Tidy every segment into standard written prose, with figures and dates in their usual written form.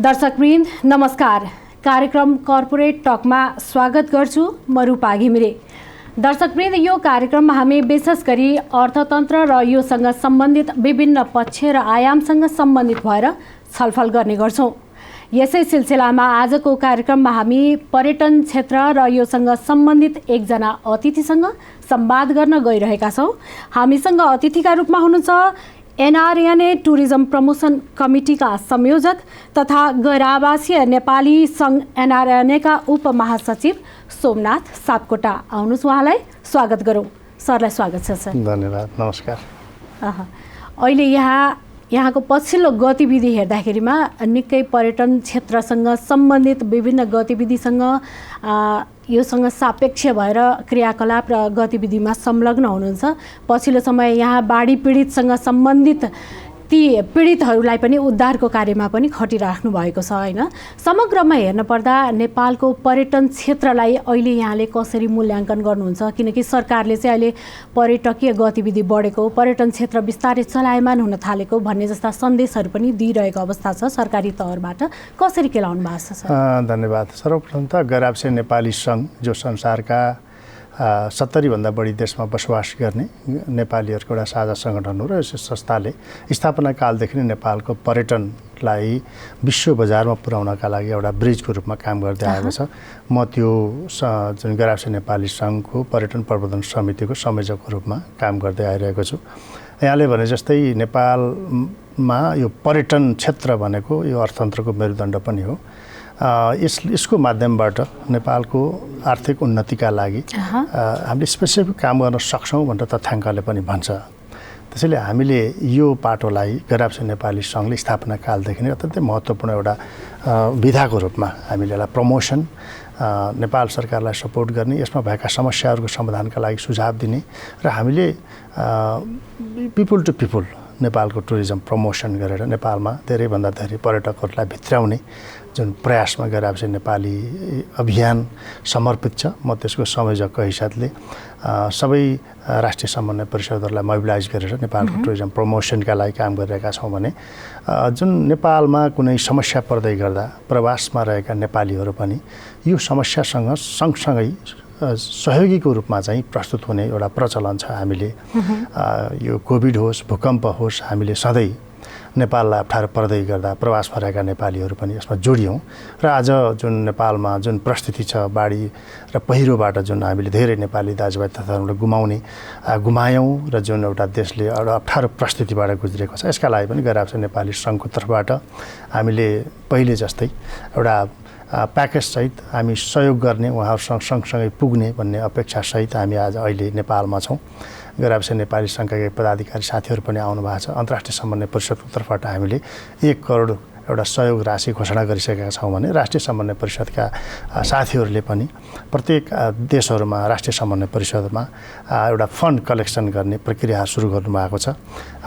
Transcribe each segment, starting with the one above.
दर्शकवृन्द नमस्कार। कार्यक्रम कर्पोरेट टकमा स्वागत गर्छु म रूपा घिमिरे। दर्शकवृन्द यो कार्यक्रममा हामी विशेष गरी अर्थतन्त्र र योसँग सम्बन्धित विभिन्न पक्ष र आयामसँग सम्बन्धित भएर छलफल गर्ने गर्छौं। यसै सिलसिलामा आजको कार्यक्रममा हामी पर्यटन क्षेत्र र योसँग सम्बन्धित एकजना अतिथिसँग संवाद गर्न गइरहेका छौं। हामीसँग अतिथिका रूपमा हुनुहुन्छ एनआरएनए टुरिज्म प्रमोसन कमिटीका संयोजक तथा गैर आवासीय नेपाली संघ एनआरएनएका उपमहासचिव सोमनाथ सापकोटा। आउनुहोस् उहाँलाई स्वागत गरौँ। सरलाई स्वागत छ। सर धन्यवाद, नमस्कार। अहिले यहाँको पछिल्लो गतिविधि हेर्दाखेरिमा निकै पर्यटन क्षेत्रसँग सम्बन्धित विभिन्न गतिविधिसँग योसँग सापेक्ष भएर क्रियाकलाप र गतिविधिमा संलग्न हुनुहुन्छ। पछिल्लो समय यहाँ बाढी पीडितसँग सम्बन्धित ती पीडितहरूलाई पनि उद्धारको कार्यमा पनि खटिराख्नु भएको छ हैन। समग्रमा हेर्न पर्दा नेपालको पर्यटन क्षेत्रलाई अहिले यहाँले कसरी मूल्याङ्कन गर्नुहुन्छ? किनकि सरकारले चाहिँ अहिले पर्यटकीय गतिविधि बढेको, पर्यटन क्षेत्र बिस्तारै चलायमान हुन थालेको भन्ने जस्ता सन्देशहरू पनि दिइरहेको अवस्था छ सरकारी तहबाट। कसरी केलाउनु भएको छ? धन्यवाद। सर्वप्रथम त गैर आवासीय नेपाली सङ्घ जो संसारका 70 भन्दा बढी देशमा बसोबास गर्ने नेपालीहरूको एउटा साझा सङ्गठन हो र यस संस्थाले स्थापना कालदेखि नै नेपालको पर्यटनलाई विश्व बजारमा पुर्याउनका लागि एउटा ब्रिजको रूपमा काम गर्दै आएको छ। म त्यो जुन गैर आवासीय नेपाली सङ्घको पर्यटन प्रबन्धन समितिको संयोजकको रूपमा काम गर्दै आइरहेको छु। यहाँले भने जस्तै नेपालमा यो पर्यटन क्षेत्र भनेको यो अर्थतन्त्रको मेरुदण्ड पनि हो। यसको माध्यमबाट नेपालको आर्थिक उन्नतिका लागि हामीले स्पेसिफिक काम गर्न सक्छौँ भनेर तथ्याङ्कले पनि भन्छ। त्यसैले हामीले यो पाटोलाई गैर आवासीय नेपाली सङ्घले स्थापना कालदेखि नै अत्यन्तै महत्त्वपूर्ण एउटा विधाको रूपमा हामीले यसलाई प्रमोसन, नेपाल सरकारलाई सपोर्ट गर्ने, यसमा भएका समस्याहरूको समाधानका लागि सुझाव दिने र हामीले पिपुल टु पिपुल नेपालको टुरिज्म प्रमोसन गरेर नेपालमा धेरैभन्दा धेरै पर्यटकहरूलाई भित्र्याउने जुन प्रयासमा गैर आवासीय नेपाली अभियान समर्पित छ। म त्यसको संयोजकको हैसियतले सबै राष्ट्रिय समन्वय परिषदहरूलाई मोबिलाइज गरेर नेपालको टुरिज्म प्रमोसनका लागि काम गरिरहेका छौँ भने जुन नेपालमा कुनै समस्या पर्दै गर्दा प्रवासमा रहेका नेपालीहरू पनि यो समस्यासँग सँगसँगै सहयोगीको रूपमा चाहिँ प्रस्तुत हुने एउटा प्रचलन छ। हामीले यो कोभिड होस्, भूकम्प होस्, हामीले सधैँ नेपाललाई अप्ठ्यारो पर्दै गर्दा प्रवासमा रहेका नेपालीहरू पनि यसमा जोडियौँ र आज जुन नेपालमा जुन परिस्थिति छ, बाढी र पहिरोबाट जुन हामीले धेरै नेपाली दाजुभाइ तथा गुमायौँ र जुन एउटा देशले एउटा अप्ठ्यारो परिस्थितिबाट गुज्रेको छ, यसका लागि पनि गैर आवासीय नेपाली सङ्घको तर्फबाट हामीले पहिले जस्तै एउटा प्याकेजसहित हामी सहयोग गर्ने, उहाँहरूसँग सँगसँगै पुग्ने भन्ने अपेक्षासहित हामी आज अहिले नेपालमा छौँ। गैर आवासीय नेपाली सङ्घका पदाधिकारी साथीहरू पनि आउनु भएको छ। अन्तर्राष्ट्रिय समन्वय परिषदको तर्फबाट हामीले 1 करोड एउटा सहयोग राशि घोषणा गरिसकेका छौँ भने राष्ट्रिय समन्वय परिषदका साथीहरूले पनि प्रत्येक देशहरूमा राष्ट्रिय समन्वय परिषदमा एउटा फन्ड कलेक्सन गर्ने प्रक्रिया सुरु गर्नुभएको छ।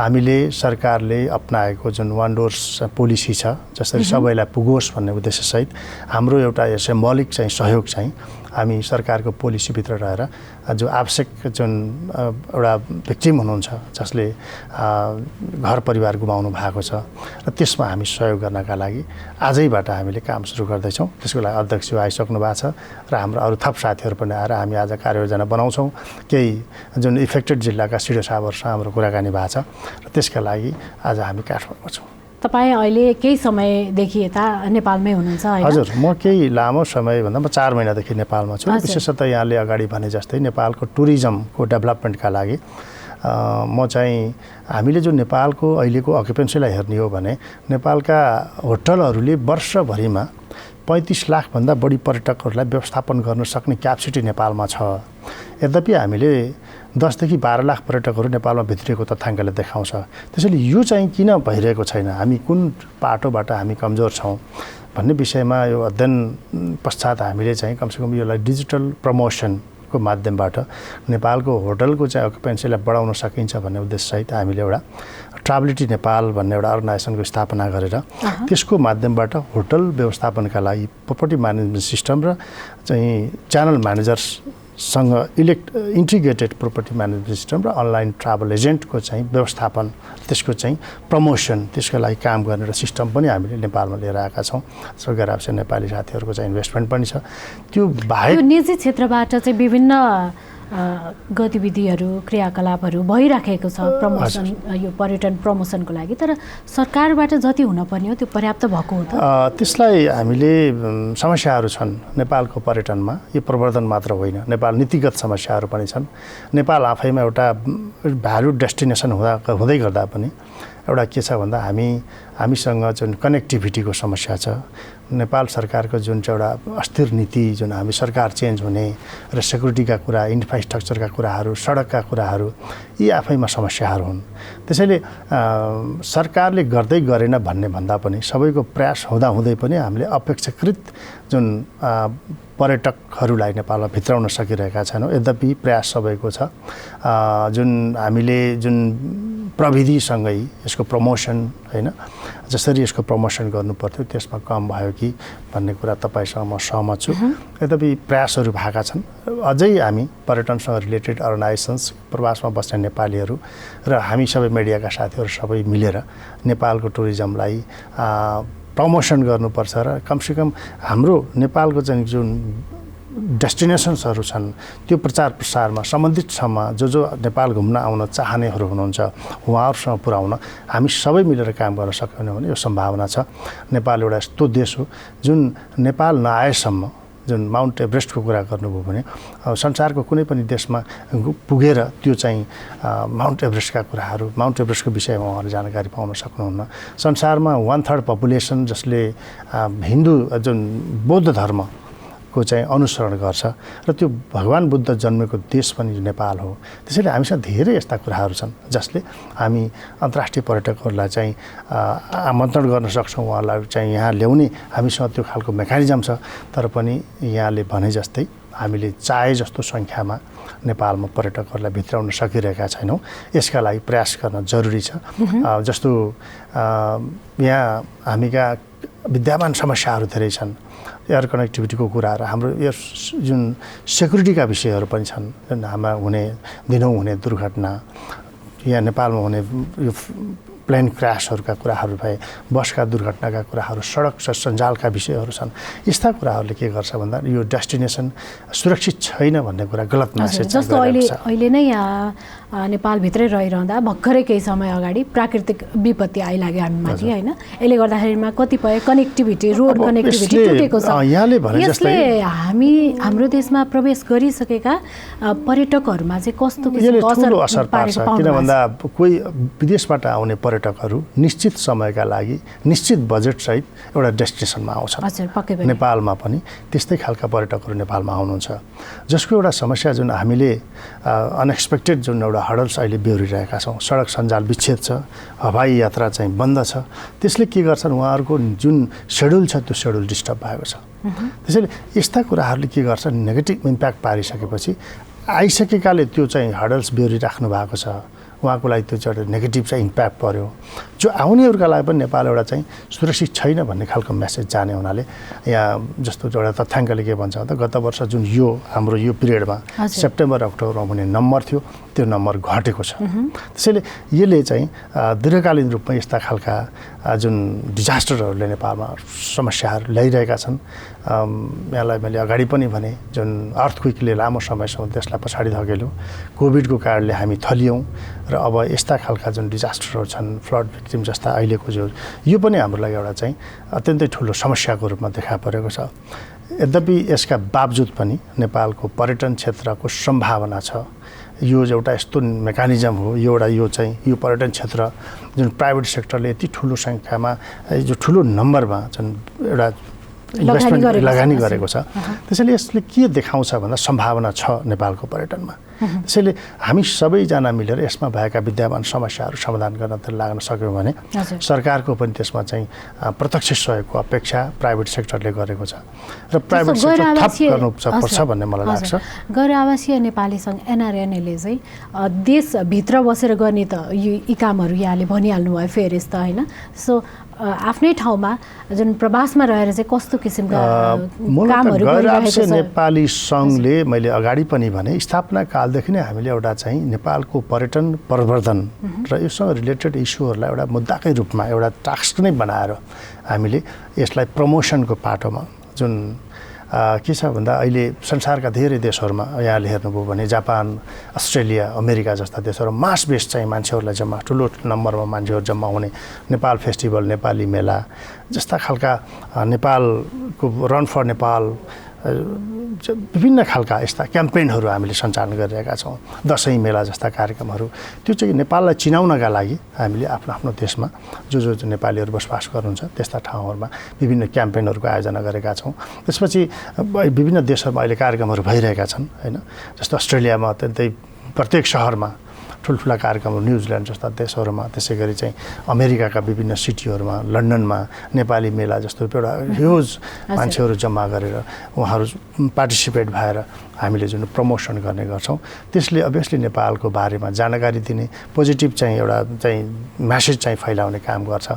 हामीले सरकारले अपनाएको जुन वान डोर्स पोलिसी छ, जसरी सबैलाई पुगोस् भन्ने उद्देश्यसहित हाम्रो एउटा यसै मौलिक चाहिँ सहयोग चाहिँ हामी सरकारको पोलिसीभित्र रहेर जो आवश्यक जुन एउटा भिक्टिम हुनुहुन्छ जसले घर परिवार गुमाउनु भएको छ र त्यसमा हामी सहयोग गर्नका लागि आजैबाट हामीले काम सुरु गर्दैछौँ। त्यसको लागि अध्यक्ष आइसक्नु भएको छ र हाम्रो अरू थप साथीहरू पनि आएर हामी आज कार्ययोजना बनाउँछौँ। केही जुन इफेक्टेड जिल्लाका सिडिओ साहबहरूसँग हाम्रो कुराकानी भएको छ र त्यसका लागि आज हामी काठमाडौँमा छौँ। तपाईँ अहिले केही समयदेखि यता नेपालमै हुनुहुन्छ हैन? हजुर, म केही लामो समयभन्दा म 4 महिनादेखि नेपालमा छु। विशेषतः यहाँले अगाडि भने जस्तै नेपालको टुरिज्मको डेभलपमेन्टका लागि म चाहिँ हामीले जो नेपालको अहिलेको अकुपेन्सीलाई हेर्ने हो भने नेपालका होटलहरूले वर्षभरिमा 35 लाखभन्दा बढी पर्यटकहरूलाई व्यवस्थापन गर्न सक्ने क्यापेसिटी नेपालमा छ। यद्यपि हामीले 10 देखि 12 लाख पर्यटकहरू नेपालमा भित्रिएको तथ्याङ्कले देखाउँछ। त्यसैले यो चाहिँ किन भइरहेको छैन, हामी कुन पाटोबाट हामी कमजोर छौँ भन्ने विषयमा यो अध्ययन पश्चात हामीले चाहिँ कमसेकम यसलाई डिजिटल प्रमोसनको माध्यमबाट नेपालको होटलको चाहिँ अकुपेन्सीलाई बढाउन सकिन्छ भन्ने उद्देश्यसहित हामीले एउटा ट्राभलिटी नेपाल भन्ने एउटा अर्गनाइजेसनको स्थापना गरेर त्यसको माध्यमबाट होटल व्यवस्थापनका लागि प्रोपर्टी म्यानेजमेन्ट सिस्टम र चाहिँ च्यानल म्यानेजर्स सँग इन्टिग्रेटेड प्रोपर्टी म्यानेजमेन्ट सिस्टम र अनलाइन ट्राभल एजेन्टको चाहिँ व्यवस्थापन, त्यसको चाहिँ प्रमोसन, त्यसको लागि काम गर्ने र सिस्टम पनि हामीले नेपालमा लिएर आएका छौँ। सो गराब्से नेपाली साथीहरूको चाहिँ इन्भेस्टमेन्ट पनि छ। त्यो बाहेक निजी क्षेत्रबाट चाहिँ विभिन्न गतिविधिहरू, क्रियाकलापहरू भइराखेको छ प्रमोसन, यो पर्यटन प्रमोसनको लागि, तर सरकारबाट जति हुनुपर्ने हो त्यो पर्याप्त भएको हो त? त्यसलाई हामीले समस्याहरू छन् नेपालको पर्यटनमा। यो प्रवर्धन मात्र होइन, नेपाल नीतिगत समस्याहरू पनि छन्। नेपाल आफैमा एउटा भ्यालु डेस्टिनेसन हुँदै गर्दा पनि एउटा के छ भन्दा हामीसँग जुन कनेक्टिभिटीको समस्या छ, नेपाल सरकारको जुन चाहिँ एउटा अस्थिर नीति, जुन हामी सरकार चेन्ज हुने र सेक्युरिटीका कुरा, इन्फ्रास्ट्रक्चरका कुराहरू, सडकका कुराहरू, यी आफैमा समस्याहरू हुन्। त्यसैले सरकारले गर्दै गरेन भन्ने भन्दा पनि सबैको प्रयास हुँदाहुँदै पनि हामीले अपेक्षाकृत जुन पर्यटकहरूलाई नेपालमा भित्राउन सकिरहेका छैनौँ। यद्यपि प्रयास सबैको छ। जुन हामीले जुन प्रविधिसँगै यसको प्रमोसन, होइन, जसरी यसको प्रमोसन गर्नुपर्थ्यो त्यसमा कम भयो कि भन्ने कुरा तपाईँसँग म सहमत छु। यद्यपि प्रयासहरू भएका छन्। अझै हामी पर्यटनसँग रिलेटेड अर्गनाइजेसन्स, प्रवासमा बस्ने नेपालीहरू र हामी सबै मिडियाका साथीहरू सबै मिलेर नेपालको टुरिज्मलाई प्रमोसन गर्नुपर्छ र कमसेकम हाम्रो नेपालको चाहिँ जुन डेस्टिनेसन्सहरू छन् त्यो प्रचार प्रसारमा सम्बन्धित ठाउँमा जो नेपाल घुम्न आउन चाहनेहरू हुनुहुन्छ उहाँहरूसँग पुर्याउन हामी सबै मिलेर काम गर्न सक्यौँ भने यो सम्भावना छ। नेपाल एउटा यस्तो देश हो जुन नेपाल नआएसम्म, जुन माउन्ट एभरेस्टको कुरा गर्नुभयो भने संसारको कुनै पनि देशमा पुगेर त्यो चाहिँ माउन्ट एभरेस्टका कुराहरू, माउन्ट एभरेस्टको विषयमा उहाँहरू जानकारी पाउन सक्नुहुन्न। संसारमा 1/3 पपुलेसन जसले हिन्दू जुन बौद्ध धर्मको चाहिँ अनुसरण गर्छ र त्यो भगवान बुद्ध जन्मेको देश पनि नेपाल हो। त्यसैले हामीसँग धेरै यस्ता कुराहरू छन् जसले हामी अन्तर्राष्ट्रिय पर्यटकहरूलाई चाहिँ आमन्त्रण गर्न सक्छौँ, उहाँलाई चाहिँ यहाँ ल्याउने हामीसँग त्यो खालको मेकानिजम छ। तर पनि यहाँले भने जस्तै हामीले चाहे जस्तो सङ्ख्यामा नेपालमा पर्यटकहरूलाई भित्राउन सकिरहेका छैनौँ। यसका लागि प्रयास गर्न जरुरी छ। जस्तो यहाँ हामीका विद्यमान समस्याहरू धेरै छन्। एयर कनेक्टिभिटीको कुराहरू, हाम्रो एयर जुन सेक्युरिटीका विषयहरू पनि छन्, जुन हाम्रा दिनौँ हुने दुर्घटना, यहाँ नेपालमा हुने यो प्लेन क्रासहरूका कुराहरू भए, बसका दुर्घटनाका कुराहरू, सडक सञ्जालका विषयहरू छन्। यस्ता कुराहरूले के गर्छ भन्दा यो डेस्टिनेसन सुरक्षित छैन भन्ने कुरा गलत म्यासेज छ। जस्तो अहिले नै यहाँ नेपालभित्रै रहिरहँदा भर्खरै केही समय अगाडि प्राकृतिक विपत्ति आइलाग्यो हामीमाथि, होइन? यसले गर्दाखेरिमा कतिपय कनेक्टिभिटी, रोड कनेक्टिभिटी टुटेको छ। यसले हाम्रो देशमा प्रवेश गरिसकेका पर्यटकहरूमा चाहिँ कस्तो किसिमको असर पार्छ? किन भन्दा कोही विदेशबाट आउने पर्यटकहरू निश्चित समयका लागि निश्चित बजेटसहित एउटा डेस्टिनेसनमा आउँछन्। नेपालमा पनि त्यस्तै खालका पर्यटकहरू नेपालमा आउनुहुन्छ, जसको एउटा समस्या जुन हामीले अनएक्सपेक्टेड जुन एउटा हडल्स अहिले बेहोरिरहेका छौँ। सडक सञ्जाल विच्छेद छ, हवाई यात्रा चाहिँ बन्द छ। त्यसले के गर्छन्, उहाँहरूको जुन सेड्युल छ त्यो सेड्युल डिस्टर्ब भएको छ। त्यसैले यस्ता कुराहरूले के गर्छ, नेगेटिभ इम्प्याक्ट पारिसकेपछि आइसकेकाले त्यो चाहिँ हडल्स बेहोरिराख्नु भएको छ, उहाँको लागि त्यो चाहिँ नेगेटिभ चाहिँ इम्प्याक्ट पर्यो। जो आउनेहरूका लागि पनि नेपाल एउटा चाहिँ सुरक्षित छैन भन्ने खालको मेसेज जाने हुनाले यहाँ जस्तो एउटा तथ्याङ्कले के भन्छ भन्दा गत वर्ष जुन हाम्रो यो पिरियडमा सेप्टेम्बर अक्टोबरमा हुने नम्बर थियो त्यो नम्बर घटेको छ। त्यसैले यसले चाहिँ दीर्घकालीन रूपमा यस्ता खालका जुन डिजास्टरहरूले नेपालमा समस्याहरू ल्याइरहेका छन्। यहाँलाई मैले अगाडि पनि भने जुन अर्थक्वेकले लामो समयसम्म त्यसलाई पछाडि धकेल्यो, कोभिडको कारणले हामी थलियौँ र अब यस्ता खालका जुन डिजास्टरहरू छन्, फ्लड भिक्टिम जस्ता अहिलेको यो पनि हाम्रो लागि एउटा चाहिँ अत्यन्तै ठुलो समस्याको रूपमा देखा परेको छ। यद्यपि यसका बावजुद पनि नेपालको पर्यटन क्षेत्रको सम्भावना छ। यो एउटा यस्तो मेकानिजम हो, यो पर्यटन क्षेत्र जुन प्राइभेट सेक्टरले यति ठुलो सङ्ख्यामा, जो ठुलो नम्बरमा जुन एउटा इन्भेस्टमेन्ट लगानी गरेको छ। त्यसैले यसले के देखाउँछ भन्दा सम्भावना छ नेपालको पर्यटनमा। त्यसैले हामी सबैजना मिलेर यसमा भएका विद्यमान समस्याहरू समाधान गर्न लाग्न सक्यौँ भने सरकारको पनि त्यसमा चाहिँ प्रत्यक्ष सहयोगको अपेक्षा प्राइभेट सेक्टरले गरेको छ र प्राइभेट सेक्टर थप गर्नुपर्छ भन्ने मलाई लाग्छ। गैर आवासीय नेपाली सङ्घ एनआरएनएले चाहिँ देशभित्र बसेर गर्ने त यी कामहरू यहाँले भनिहाल्नु भयो फेरि त, होइन? सो आफ्नै ठाउँमा जुन प्रवासमा रहेर चाहिँ कस्तो किसिमका कामहरू गरिरहेको गरिरहेको छ? नेपाली सङ्घले मैले अगाडि पनि भने स्थापना कालदेखि नै हामीले एउटा चाहिँ नेपालको पर्यटन प्रवर्धन र योसँग रिलेटेड इस्युहरूलाई एउटा मुद्दाकै रूपमा एउटा टास्क नै बनाएर हामीले यसलाई प्रमोसनको पाटोमा जुन के छ भन्दा अहिले संसारका धेरै देशहरूमा यहाँले हेर्नुभयो भने जापान, अस्ट्रेलिया, अमेरिका जस्ता देशहरू मास बेस चाहिँ मान्छेहरूलाई जम्मा ठुलो नम्बरमा मान्छेहरू जम्मा हुने नेपाल फेस्टिभल, नेपाली मेला जस्ता खालका नेपालको रन फर नेपाल विभिन्न खालका यस्ता क्याम्पेनहरू हामीले सञ्चालन गरिरहेका छौँ। दसैँ मेला जस्ता कार्यक्रमहरू त्यो चाहिँ नेपाललाई चिनाउनका लागि हामीले आफ्नो आफ्नो देशमा जो नेपालीहरू बसोबास गर्नुहुन्छ त्यस्ता ठाउँहरूमा विभिन्न क्याम्पेनहरूको आयोजना गरेका छौँ। त्यसपछि विभिन्न देशहरूमा अहिले कार्यक्रमहरू भइरहेका छन् होइन। जस्तो अस्ट्रेलियामा अत्यन्तै प्रत्येक शहरमा ठुल्ठुला कार्यक्रमहरू, न्युजिल्यान्ड जस्ता देशहरूमा, त्यसै गरी चाहिँ अमेरिकाका विभिन्न सिटीहरूमा, लन्डनमा नेपाली मेला जस्तो एउटा ह्युज मान्छेहरू जम्मा गरेर उहाँहरू पार्टिसिपेट भएर हामीले जुन प्रमोसन गर्ने गर्छौँ त्यसले अभियसली नेपालको बारेमा जानकारी दिने पोजिटिभ चाहिँ एउटा चाहिँ म्यासेज चाहिँ फैलाउने काम गर्छ।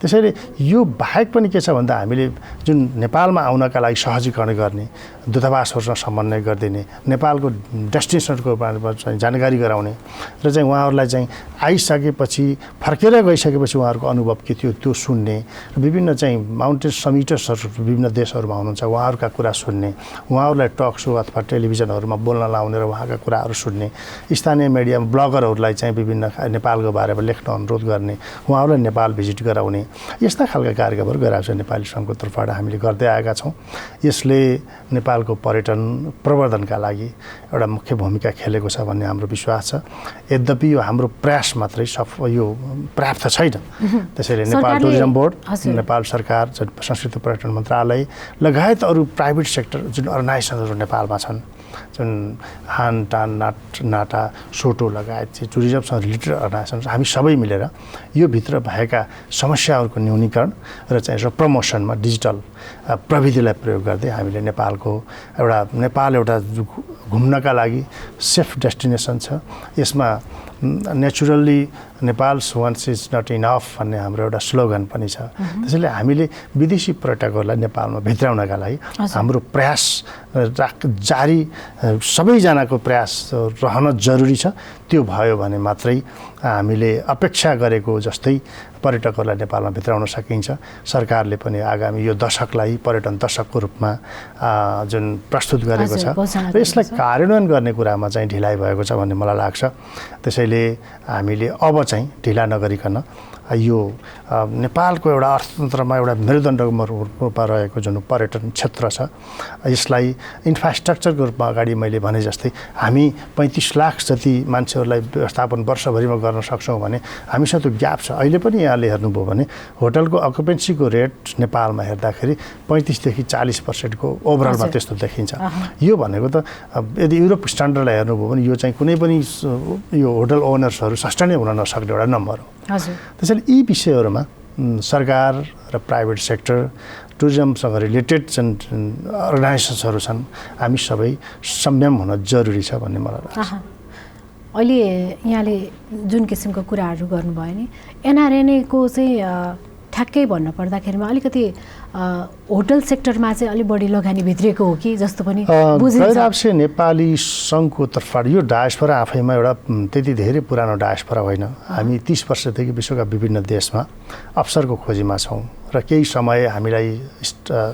त्यसैले यो बाहेक पनि के छ भन्दा हामीले जुन नेपालमा आउनका लागि सहजीकरण गर्ने, दूतावासहरूसँग समन्वय गरिदिने, नेपालको डेस्टिनेसनको बारेमा चाहिँ जानकारी गराउने र चाहिँ उहाँहरूलाई चाहिँ आइसकेपछि फर्केर गइसकेपछि उहाँहरूको अनुभव के थियो त्यो सुन्ने, विभिन्न चाहिँ माउन्टेन समिटर्सहरू विभिन्न देशहरूमा हुनुहुन्छ उहाँहरूका कुरा सुन्ने, उहाँहरूलाई टक सो अथवा टेलिभिजनहरूमा बोल्न लाउने र उहाँका कुराहरू सुन्ने, स्थानीय मिडियामा ब्लगरहरूलाई चाहिँ विभिन्न नेपालको बारेमा लेख्न अनुरोध गर्ने, उहाँहरूलाई नेपाल भिजिट गराउने, यस्ता खालका कार्यक्रमहरू गरिरहेको छ नेपाली सङ्घको तर्फबाट हामीले गर्दै आएका छौँ। यसले नेपालको पर्यटन प्रवर्धनका लागि एउटा मुख्य भूमिका खेलेको छ भन्ने हाम्रो विश्वास छ। यद्यपि यो हाम्रो प्रयास मात्रै यो पर्याप्त छैन। त्यसैले नेपाल टुरिज्म बोर्ड, नेपाल सरकार, संस्कृति पर्यटन मन्त्रालय लगायत अरू प्राइभेट सेक्टर जुन अर्गनाइजेसनहरू नेपालमा छन्, जुन हानटान नाटा सोटो लगायत चाहिँ टुरिज्मसँग रिलेटेड अर्गनाइजेसन हामी सबै मिलेर यो भित्र भएका समस्याहरूको न्यूनीकरण र चाहिँ प्रमोसनमा डिजिटल प्रविधिलाई प्रयोग गर्दै हामीले नेपाल एउटा घुम्नका लागि सेफ डेस्टिनेसन छ। यसमा naturally Nepal's once is not enough भन्ने हाम्रो एउटा स्लोगन पनि छ। त्यसैले हामीले विदेशी पर्यटकहरूलाई नेपालमा भित्राउनका लागि हाम्रो प्रयास जारी सबैजनाको प्रयास रहन जरुरी छ। त्यो भयो भने मात्रै हामीले अपेक्षा गरेको जस्तै पर्यटकहरूलाई नेपालमा भित्राउन सकिन्छ। सरकारले पनि आगामी यो दशकलाई पर्यटन दशकको रूपमा जुन प्रस्तुत गरेको छ र यसलाई कार्यान्वयन गर्ने कुरामा चाहिँ ढिलाइ भएको छ भन्ने मलाई लाग्छ। त्यसैले हामीले अब चाहिँ ढिला नगरिकन यो नेपालको एउटा अर्थतन्त्रमा एउटा मेरुदण्डको रूपमा रहेको जुन पर्यटन क्षेत्र छ यसलाई इन्फ्रास्ट्रक्चरको रूपमा अगाडि मैले भने जस्तै हामी 35 लाख जति मान्छेहरूलाई व्यवस्थापन वर्षभरिमा गर्न सक्छौँ भने हामीसँग त्यो ग्याप छ। अहिले पनि यहाँले हेर्नुभयो भने होटलको अकुपेन्सीको रेट नेपालमा हेर्दाखेरि 35देखि 40%को ओभरअलमा त्यस्तो देखिन्छ। यो भनेको त यदि युरोप स्ट्यान्डर्डलाई हेर्नुभयो भने यो चाहिँ कुनै पनि यो होटल ओनर्सहरू सस्टेनै हुन नसक्ने एउटा नम्बर हो। त्यसैले यी विषयहरूमा सरकार र प्राइभेट सेक्टर, टुरिज्मसँग रिलेटेड जुन अर्गनाइजेसन्सहरू छन् हामी सबै संयम हुन जरुरी छ भन्ने मलाई लाग्छ। अहिले यहाँले जुन किसिमको कुराहरू गर्नुभयो नि एनआरएनएको चाहिँ ठ्याक्कै भन्नु पर्दाखेरिमा अलिकति होटल सेक्टरमा चाहिँ अलिक बढी लगानी भित्रिएको हो कि जस्तो पनि बुझिन्छ। गैर नेपाली सङ्घको तर्फबाट यो डायस्पोरा आफैमा एउटा त्यति धेरै पुरानो डायस्पोरा होइन। हामी 30 वर्षदेखि विश्वका विभिन्न देशमा अवसरको खोजीमा छौँ र केही समय हामीलाई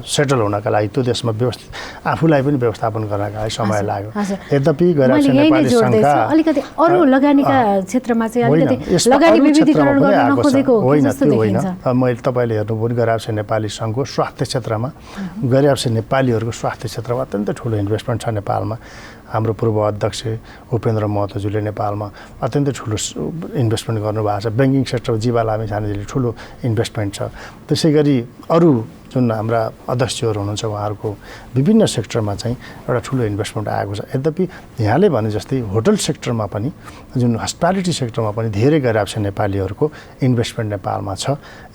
सेटल हुनका लागि त्यो देशमा व्यवस्थित आफूलाई पनि व्यवस्थापन गर्नका लागि समय लाग्यो। यद्यपि गैर नेपाली सङ्घका अलिकति अरू लगानीका क्षेत्रमा चाहिँ अलिकति लगानी विविधीकरण गर्न नखोजेको हो कि जस्तो देखिन्छ। मैले तपाईँले हेर्नुभयो गैर नेपाली सङ्घको स्वास्थ्य क्षेत्रमा गैर नेपालीहरूको स्वास्थ्य क्षेत्रमा अत्यन्तै ठुलो इन्भेस्टमेन्ट छ नेपालमा। हाम्रो पूर्व अध्यक्ष उपेन्द्र महतोज्यूले नेपालमा अत्यन्तै ठुलो इन्भेस्टमेन्ट गर्नुभएको छ। ब्याङ्किङ सेक्टरमा जीवा लामिछानेजीले ठुलो इन्भेस्टमेन्ट छ। त्यसै गरी अरू जुन हाम्रा अध्यक्षहरू हुनुहुन्छ उहाँहरूको विभिन्न सेक्टरमा चाहिँ एउटा ठुलो इन्भेस्टमेन्ट आएको छ। यद्यपि यहाँले भने जस्तै होटल सेक्टरमा पनि जुन हस्पिटालिटी सेक्टरमा पनि धेरै गैर नेपालीहरूको इन्भेस्टमेन्ट नेपालमा छ।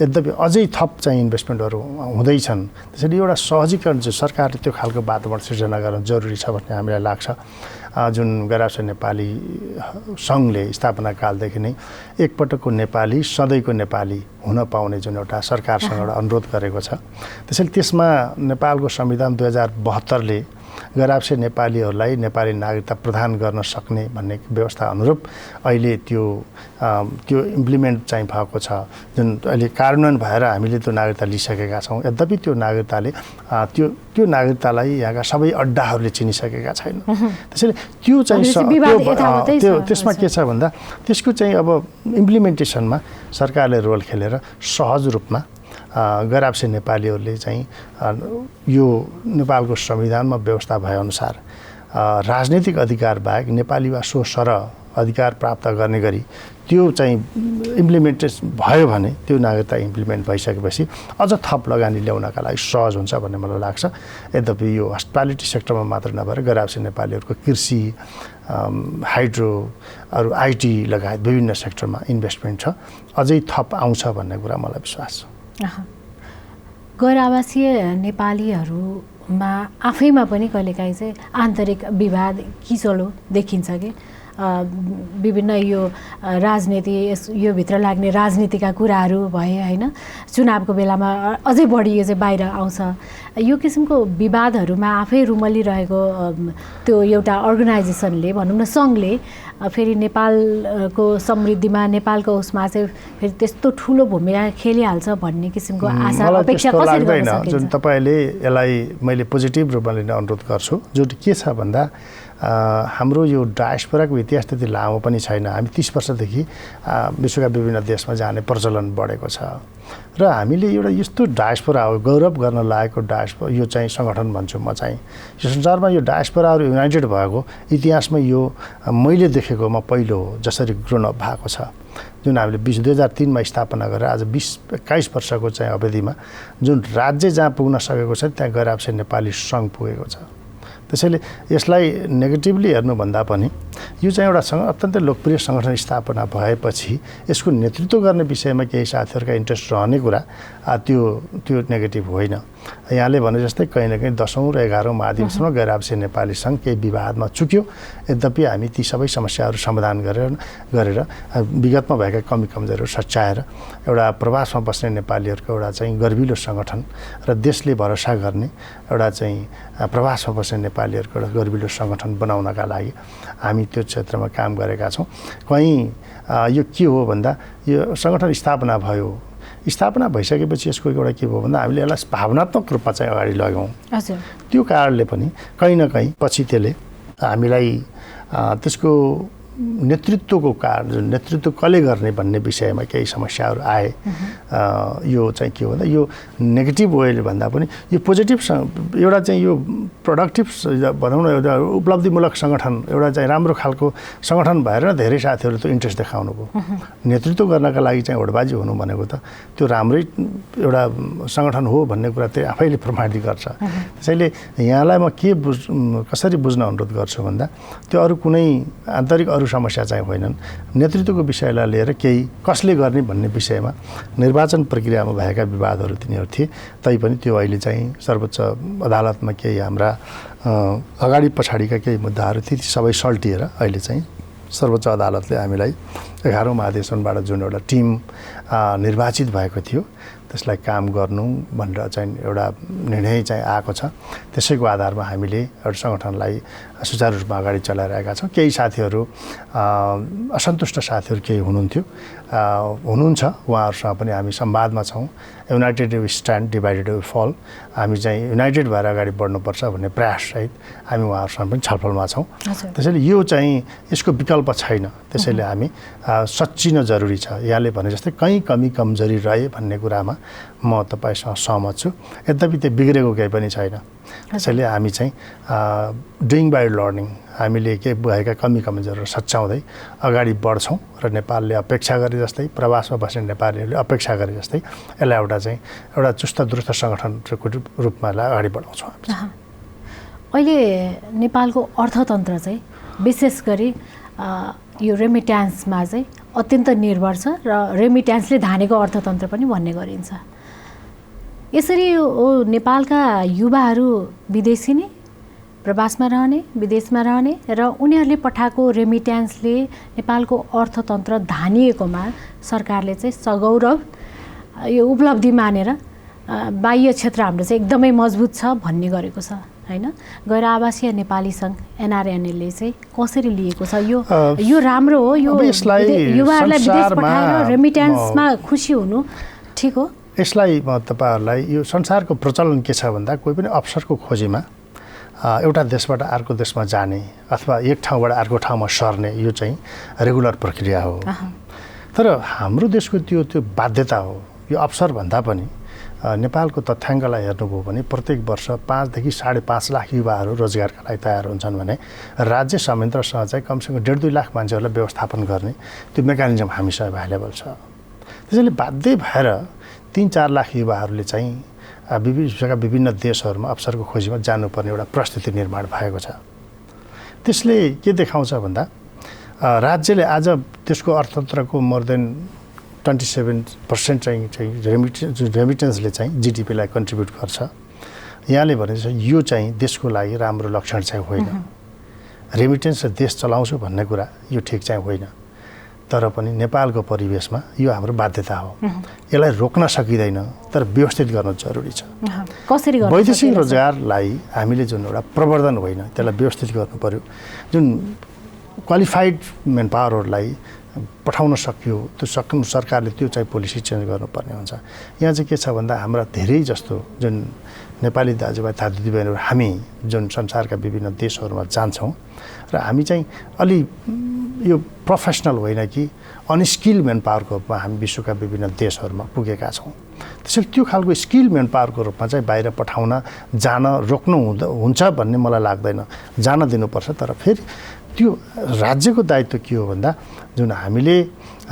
यद्यपि अझै थप चाहिँ इन्भेस्टमेन्टहरू हुँदैछन्। त्यसैले एउटा सहजीकरण चाहिँ सरकारले त्यो खालको वातावरण सिर्जना गर्न जरुरी छ भन्ने हामीलाई लाग्छ। जुन गैर-आवश्यक नेपाली सङ्घले स्थापना कालदेखि नै एकपटकको नेपाली सधैँको नेपाली हुन पाउने जुन एउटा सरकारसँग एउटा अनुरोध गरेको छ। त्यसैले त्यसमा नेपालको संविधान 2072ले गैर-आवश्यक नेपालीहरूलाई नेपाली नागरिकता प्रदान गर्न सक्ने भन्ने व्यवस्था अनुरूप अहिले त्यो इम्प्लिमेन्ट चाहिँ भएको छ, जुन अहिले कार्यान्वयन भएर हामीले त्यो नागरिकता लिइसकेका छौँ। यद्यपि त्यो नागरिकताले त्यो नागरिकतालाई यहाँका सबै अड्डाहरूले चिनिसकेका छैनन्। त्यसैले त्यो चाहिँ त्यसमा के छ भन्दा त्यसको चाहिँ अब इम्प्लिमेन्टेसनमा सरकारले रोल खेलेर सहज रूपमा गैर-आवश्यक नेपालीहरूले चाहिँ यो नेपालको संविधानमा व्यवस्था भएअनुसार राजनीतिक अधिकार बाहेक नेपाली वा सो सरह अधिकार प्राप्त गर्ने गरी त्यो चाहिँ इम्प्लिमेन्टेसन भयो भने त्यो नागरिकता इम्प्लिमेन्ट भइसकेपछि अझ थप लगानी ल्याउनका लागि सहज हुन्छ भन्ने मलाई लाग्छ। यद्यपि यो हस्पिटालिटी सेक्टरमा मात्र नभएर गैर-आवश्यक नेपालीहरूको कृषि, हाइड्रो, अरू आइटी लगायत विभिन्न सेक्टरमा इन्भेस्टमेन्ट छ, अझै थप आउँछ भन्ने कुरा मलाई विश्वास छ। गैर आवासीय नेपालीहरूमा आफैमा पनि कहिलेकाहीँ चाहिँ आन्तरिक विवाद किचलो देखिन्छ कि विभिन्न यो राजनीति यो भित्र लाग्ने राजनीतिका कुराहरू भए होइन, चुनावको बेलामा अझै बढी यो चाहिँ बाहिर आउँछ। यो किसिमको विवादहरूमा आफै रुमलिरहेको त्यो एउटा अर्गनाइजेसनले भनौँ न सङ्घले फेरि नेपालको समृद्धिमा नेपालको उसमा चाहिँ फेरि त्यस्तो ठुलो भूमिका खेलिहाल्छ भन्ने किसिमको आशा अपेक्षा कसरी गर्न सकिन्छ? जुन तपाईँले यसलाई मैले पोजिटिभ रूपमा लिन अनुरोध गर्छु। जुन के छ भन्दा हाम्रो यो डायस्पोराको इतिहास त्यति लामो पनि छैन। हामी 30 वर्षदेखि विश्वका विभिन्न देशमा जाने प्रचलन बढेको छ र हामीले एउटा यस्तो डायस्पोरा हो, गौरव गर्न लागेको डायस्पोरा यो चाहिँ सङ्गठन भन्छु म चाहिँ। यो संसारमा यो डायस्पोराहरू युनाइटेड भएको इतिहासमा यो मैले देखेकोमा पहिलो हो जसरी ग्रोन अप भएको छ। जुन हामीले 2003मा स्थापना गरेर आज 20-21 वर्षको चाहिँ अवधिमा जुन राज्य जहाँ पुग्न सकेको छ त्यहाँ गैर-आवश्यक नेपाली सङ्घ पुगेको छ। त्यसैले यसलाई नेगेटिभली हेर्नुभन्दा पनि यो चाहिँ एउटा अत्यन्तै लोकप्रिय सङ्गठन स्थापना भएपछि यसको नेतृत्व गर्ने विषयमा केही साथीहरूका इन्ट्रेस्ट रहने कुरा त्यो नेगेटिभ होइन। यहाँले भने जस्तै कहीँ न कहीँ 10औँ र 11औँ महाधिवेशनमा गैर-आवश्यक नेपाली सङ्घ केही विवादमा चुक्यो। यद्यपि हामी ती सबै समस्याहरू समाधान गरेर विगतमा भएका कमी कमजोरीहरू सच्याएर एउटा प्रवासमा बस्ने नेपालीहरूको एउटा चाहिँ गर्विलो सङ्गठन र देशले भरोसा गर्ने एउटा चाहिँ प्रवासमा बस्ने नेपालीहरूको एउटा गर्विलो सङ्गठन बनाउनका लागि हामी त्यो क्षेत्रमा काम गरेका छौँ। कहीँ यो के हो भन्दा यो सङ्गठन स्थापना भयो, स्थापना भइसकेपछि यसको एउटा के भयो भन्दा हामीले यसलाई भावनात्मक रूपमा चाहिँ अगाडि लग्यौँ। त्यो कारणले पनि कहीँ न कहीँ पछि त्यसले हामीलाई त्यसको नेतृत्वको कारण जुन नेतृत्व कसले गर्ने भन्ने विषयमा केही समस्याहरू आए। यो चाहिँ के हो भन्दा यो नेगेटिभ वेले भन्दा पनि यो पोजिटिभ एउटा चाहिँ यो प्रोडक्टिभ भनौँ न एउटा उपलब्धिमूलक सङ्गठन एउटा चाहिँ राम्रो खालको सङ्गठन भएर धेरै साथीहरूले त्यो इन्ट्रेस्ट देखाउनु भयो। नेतृत्व गर्नका लागि चाहिँ होडबाजी हुनु भनेको त त्यो राम्रै एउटा सङ्गठन हो भन्ने कुरा चाहिँ आफैले प्रमाणित गर्छ। त्यसैले यहाँलाई म कसरी बुझ्न अनुरोध गर्छु भन्दा त्यो अरू कुनै आन्तरिक समस्या चाहिँ होइनन्। नेतृत्वको विषयलाई लिएर केही कसले गर्ने भन्ने विषयमा निर्वाचन प्रक्रियामा भएका विवादहरू तिनीहरू थिए। तैपनि त्यो अहिले चाहिँ सर्वोच्च अदालतमा केही हाम्रा अगाडि पछाडिका केही मुद्दाहरू थिए, ती सबै सल्टिएर अहिले चाहिँ सर्वोच्च अदालतले हामीलाई 11औँ महाधिवेशनबाट जुन एउटा टिम निर्वाचित भएको थियो त्यसलाई काम गर्नु भनेर चाहिँ एउटा निर्णय चाहिँ आएको छ। त्यसैको आधारमा हामीले एउटा सङ्गठनलाई सुचारू रूपमा अगाडि चलाइरहेका छौँ। केही साथीहरू असन्तुष्ट साथीहरू केही हुनुहुन्छ, उहाँहरूसँग पनि हामी संवादमा छौँ। United we stand, divided we fall. हामी चाहिँ युनाइटेड भएर अगाडि बढ्नुपर्छ भन्ने प्रयाससहित हामी उहाँहरूसँग पनि छलफलमा छौँ। त्यसैले यो चाहिँ यसको विकल्प छैन। त्यसैले हामी सच्चिन जरुरी छ। यहाँले भने जस्तै कहीँ कमी कमजोरी रहे भन्ने कुरामा म तपाईँसँग सहमत छु। यद्यपि त्यो बिग्रेको केही पनि छैन। त्यसैले हामी चाहिँ डुइङ बाई लर्निङ हामीले के भएका कमी कमजोरीहरू सच्याउँदै अगाडि बढ्छौँ र नेपालले अपेक्षा गरे जस्तै प्रवासमा बस्ने नेपालीहरूले अपेक्षा गरे जस्तै यसलाई एउटा चुस्त दुरुस्त सङ्गठनको रूपमा अगाडि बढाउँछौँ। अहिले नेपालको अर्थतन्त्र चाहिँ विशेष गरी यो रेमिट्यान्समा चाहिँ अत्यन्त निर्भर छ र रेमिट्यान्सले धानेको अर्थतन्त्र पनि भन्ने गरिन्छ। यसरी नेपालका युवाहरू विदेशी नै प्रवासमा रहने, विदेशमा रहने र उनीहरूले पठाएको रेमिट्यान्सले नेपालको अर्थतन्त्र धानिएकोमा सरकारले चाहिँ सगौरव यो उपलब्धि मानेर बाह्य क्षेत्र हाम्रो चाहिँ एकदमै मजबुत छ भन्ने गरेको छ हैन। गैर आवासीय नेपाली सङ्घ एनआरएनएलले चाहिँ कसरी लिएको छ यो राम्रो हो? यो युवाहरूलाई विदेश पठाएर रेमिट्यान्समा खुसी हुनु ठिक हो? यसलाई म तपाईहरुलाई यो संसारको प्रचलन के छ भन्दा कोही पनि अवसरको खोजीमा एउटा देशबाट अर्को देशमा जाने अथवा एक ठाउँबाट अर्को ठाउँमा सर्ने यो चाहिँ रेगुलर प्रक्रिया हो। तर हाम्रो देशको त्यो बाध्यता हो। यो अवसर भन्दा पनि नेपालको तथ्याङ्कलाई हेर्नुभयो भने प्रत्येक वर्ष 5 देखि 5.5 लाख युवाहरू रोजगारका लागि तयार हुन्छन् भने राज्य संयन्त्रसँग चाहिँ कमसेकम 1.5-2 लाख मान्छेहरूलाई व्यवस्थापन गर्ने त्यो मेकानिजम हामीसँग एभाइलेबल छ। त्यसैले बाध्य भएर 3-4 लाख युवाहरूले चाहिँ विश्वका विभिन्न देशहरूमा अवसरको खोजीमा जानुपर्ने एउटा परिस्थिति निर्माण भएको छ। त्यसले के देखाउँछ भन्दा राज्यले आज त्यसको अर्थतन्त्रको मोर देन 27% चाहिँ रेमिटेन्सले चाहिँ जिडिपीलाई कन्ट्रिब्युट गर्छ। यहाँले भने यो चाहिँ देशको लागि राम्रो लक्षण चाहिँ होइन। रेमिटेन्सले देश चलाउँछु भन्ने कुरा यो ठिक चाहिँ होइन। तर पनि नेपालको परिवेशमा यो हाम्रो बाध्यता हो। यसलाई रोक्न सकिँदैन, तर व्यवस्थित गर्न जरुरी छ। कसरी गर्नु? वैदेशिक रोजगारलाई हामीले जुन एउटा प्रवर्धन होइन त्यसलाई व्यवस्थित गर्नु पर्यो। जुन क्वालिफाइड मेन पावरहरूलाई पठाउन सकियो त्यो सरकारले त्यो चाहिँ पोलिसी चेन्ज गर्नुपर्ने हुन्छ। यहाँ चाहिँ के छ भन्दा हाम्रा धेरै जस्तो जुन नेपाली दाजुभाइ दिदीबहिनीहरू हामी जुन संसारका विभिन्न देशहरूमा जान्छौँ र हामी चाहिँ अलि यो प्रोफेसनल होइन कि अनस्किल मेन पावरको रूपमा हामी विश्वका विभिन्न देशहरूमा पुगेका छौँ। त्यसैले त्यो खालको स्किल मेन पावरको रूपमा चाहिँ बाहिर पठाउन जान रोक्नु हुन्छ भन्ने मलाई लाग्दैन। जान दिनुपर्छ, तर फेरि त्यो राज्यको दायित्व के हो भन्दा जुन हामीले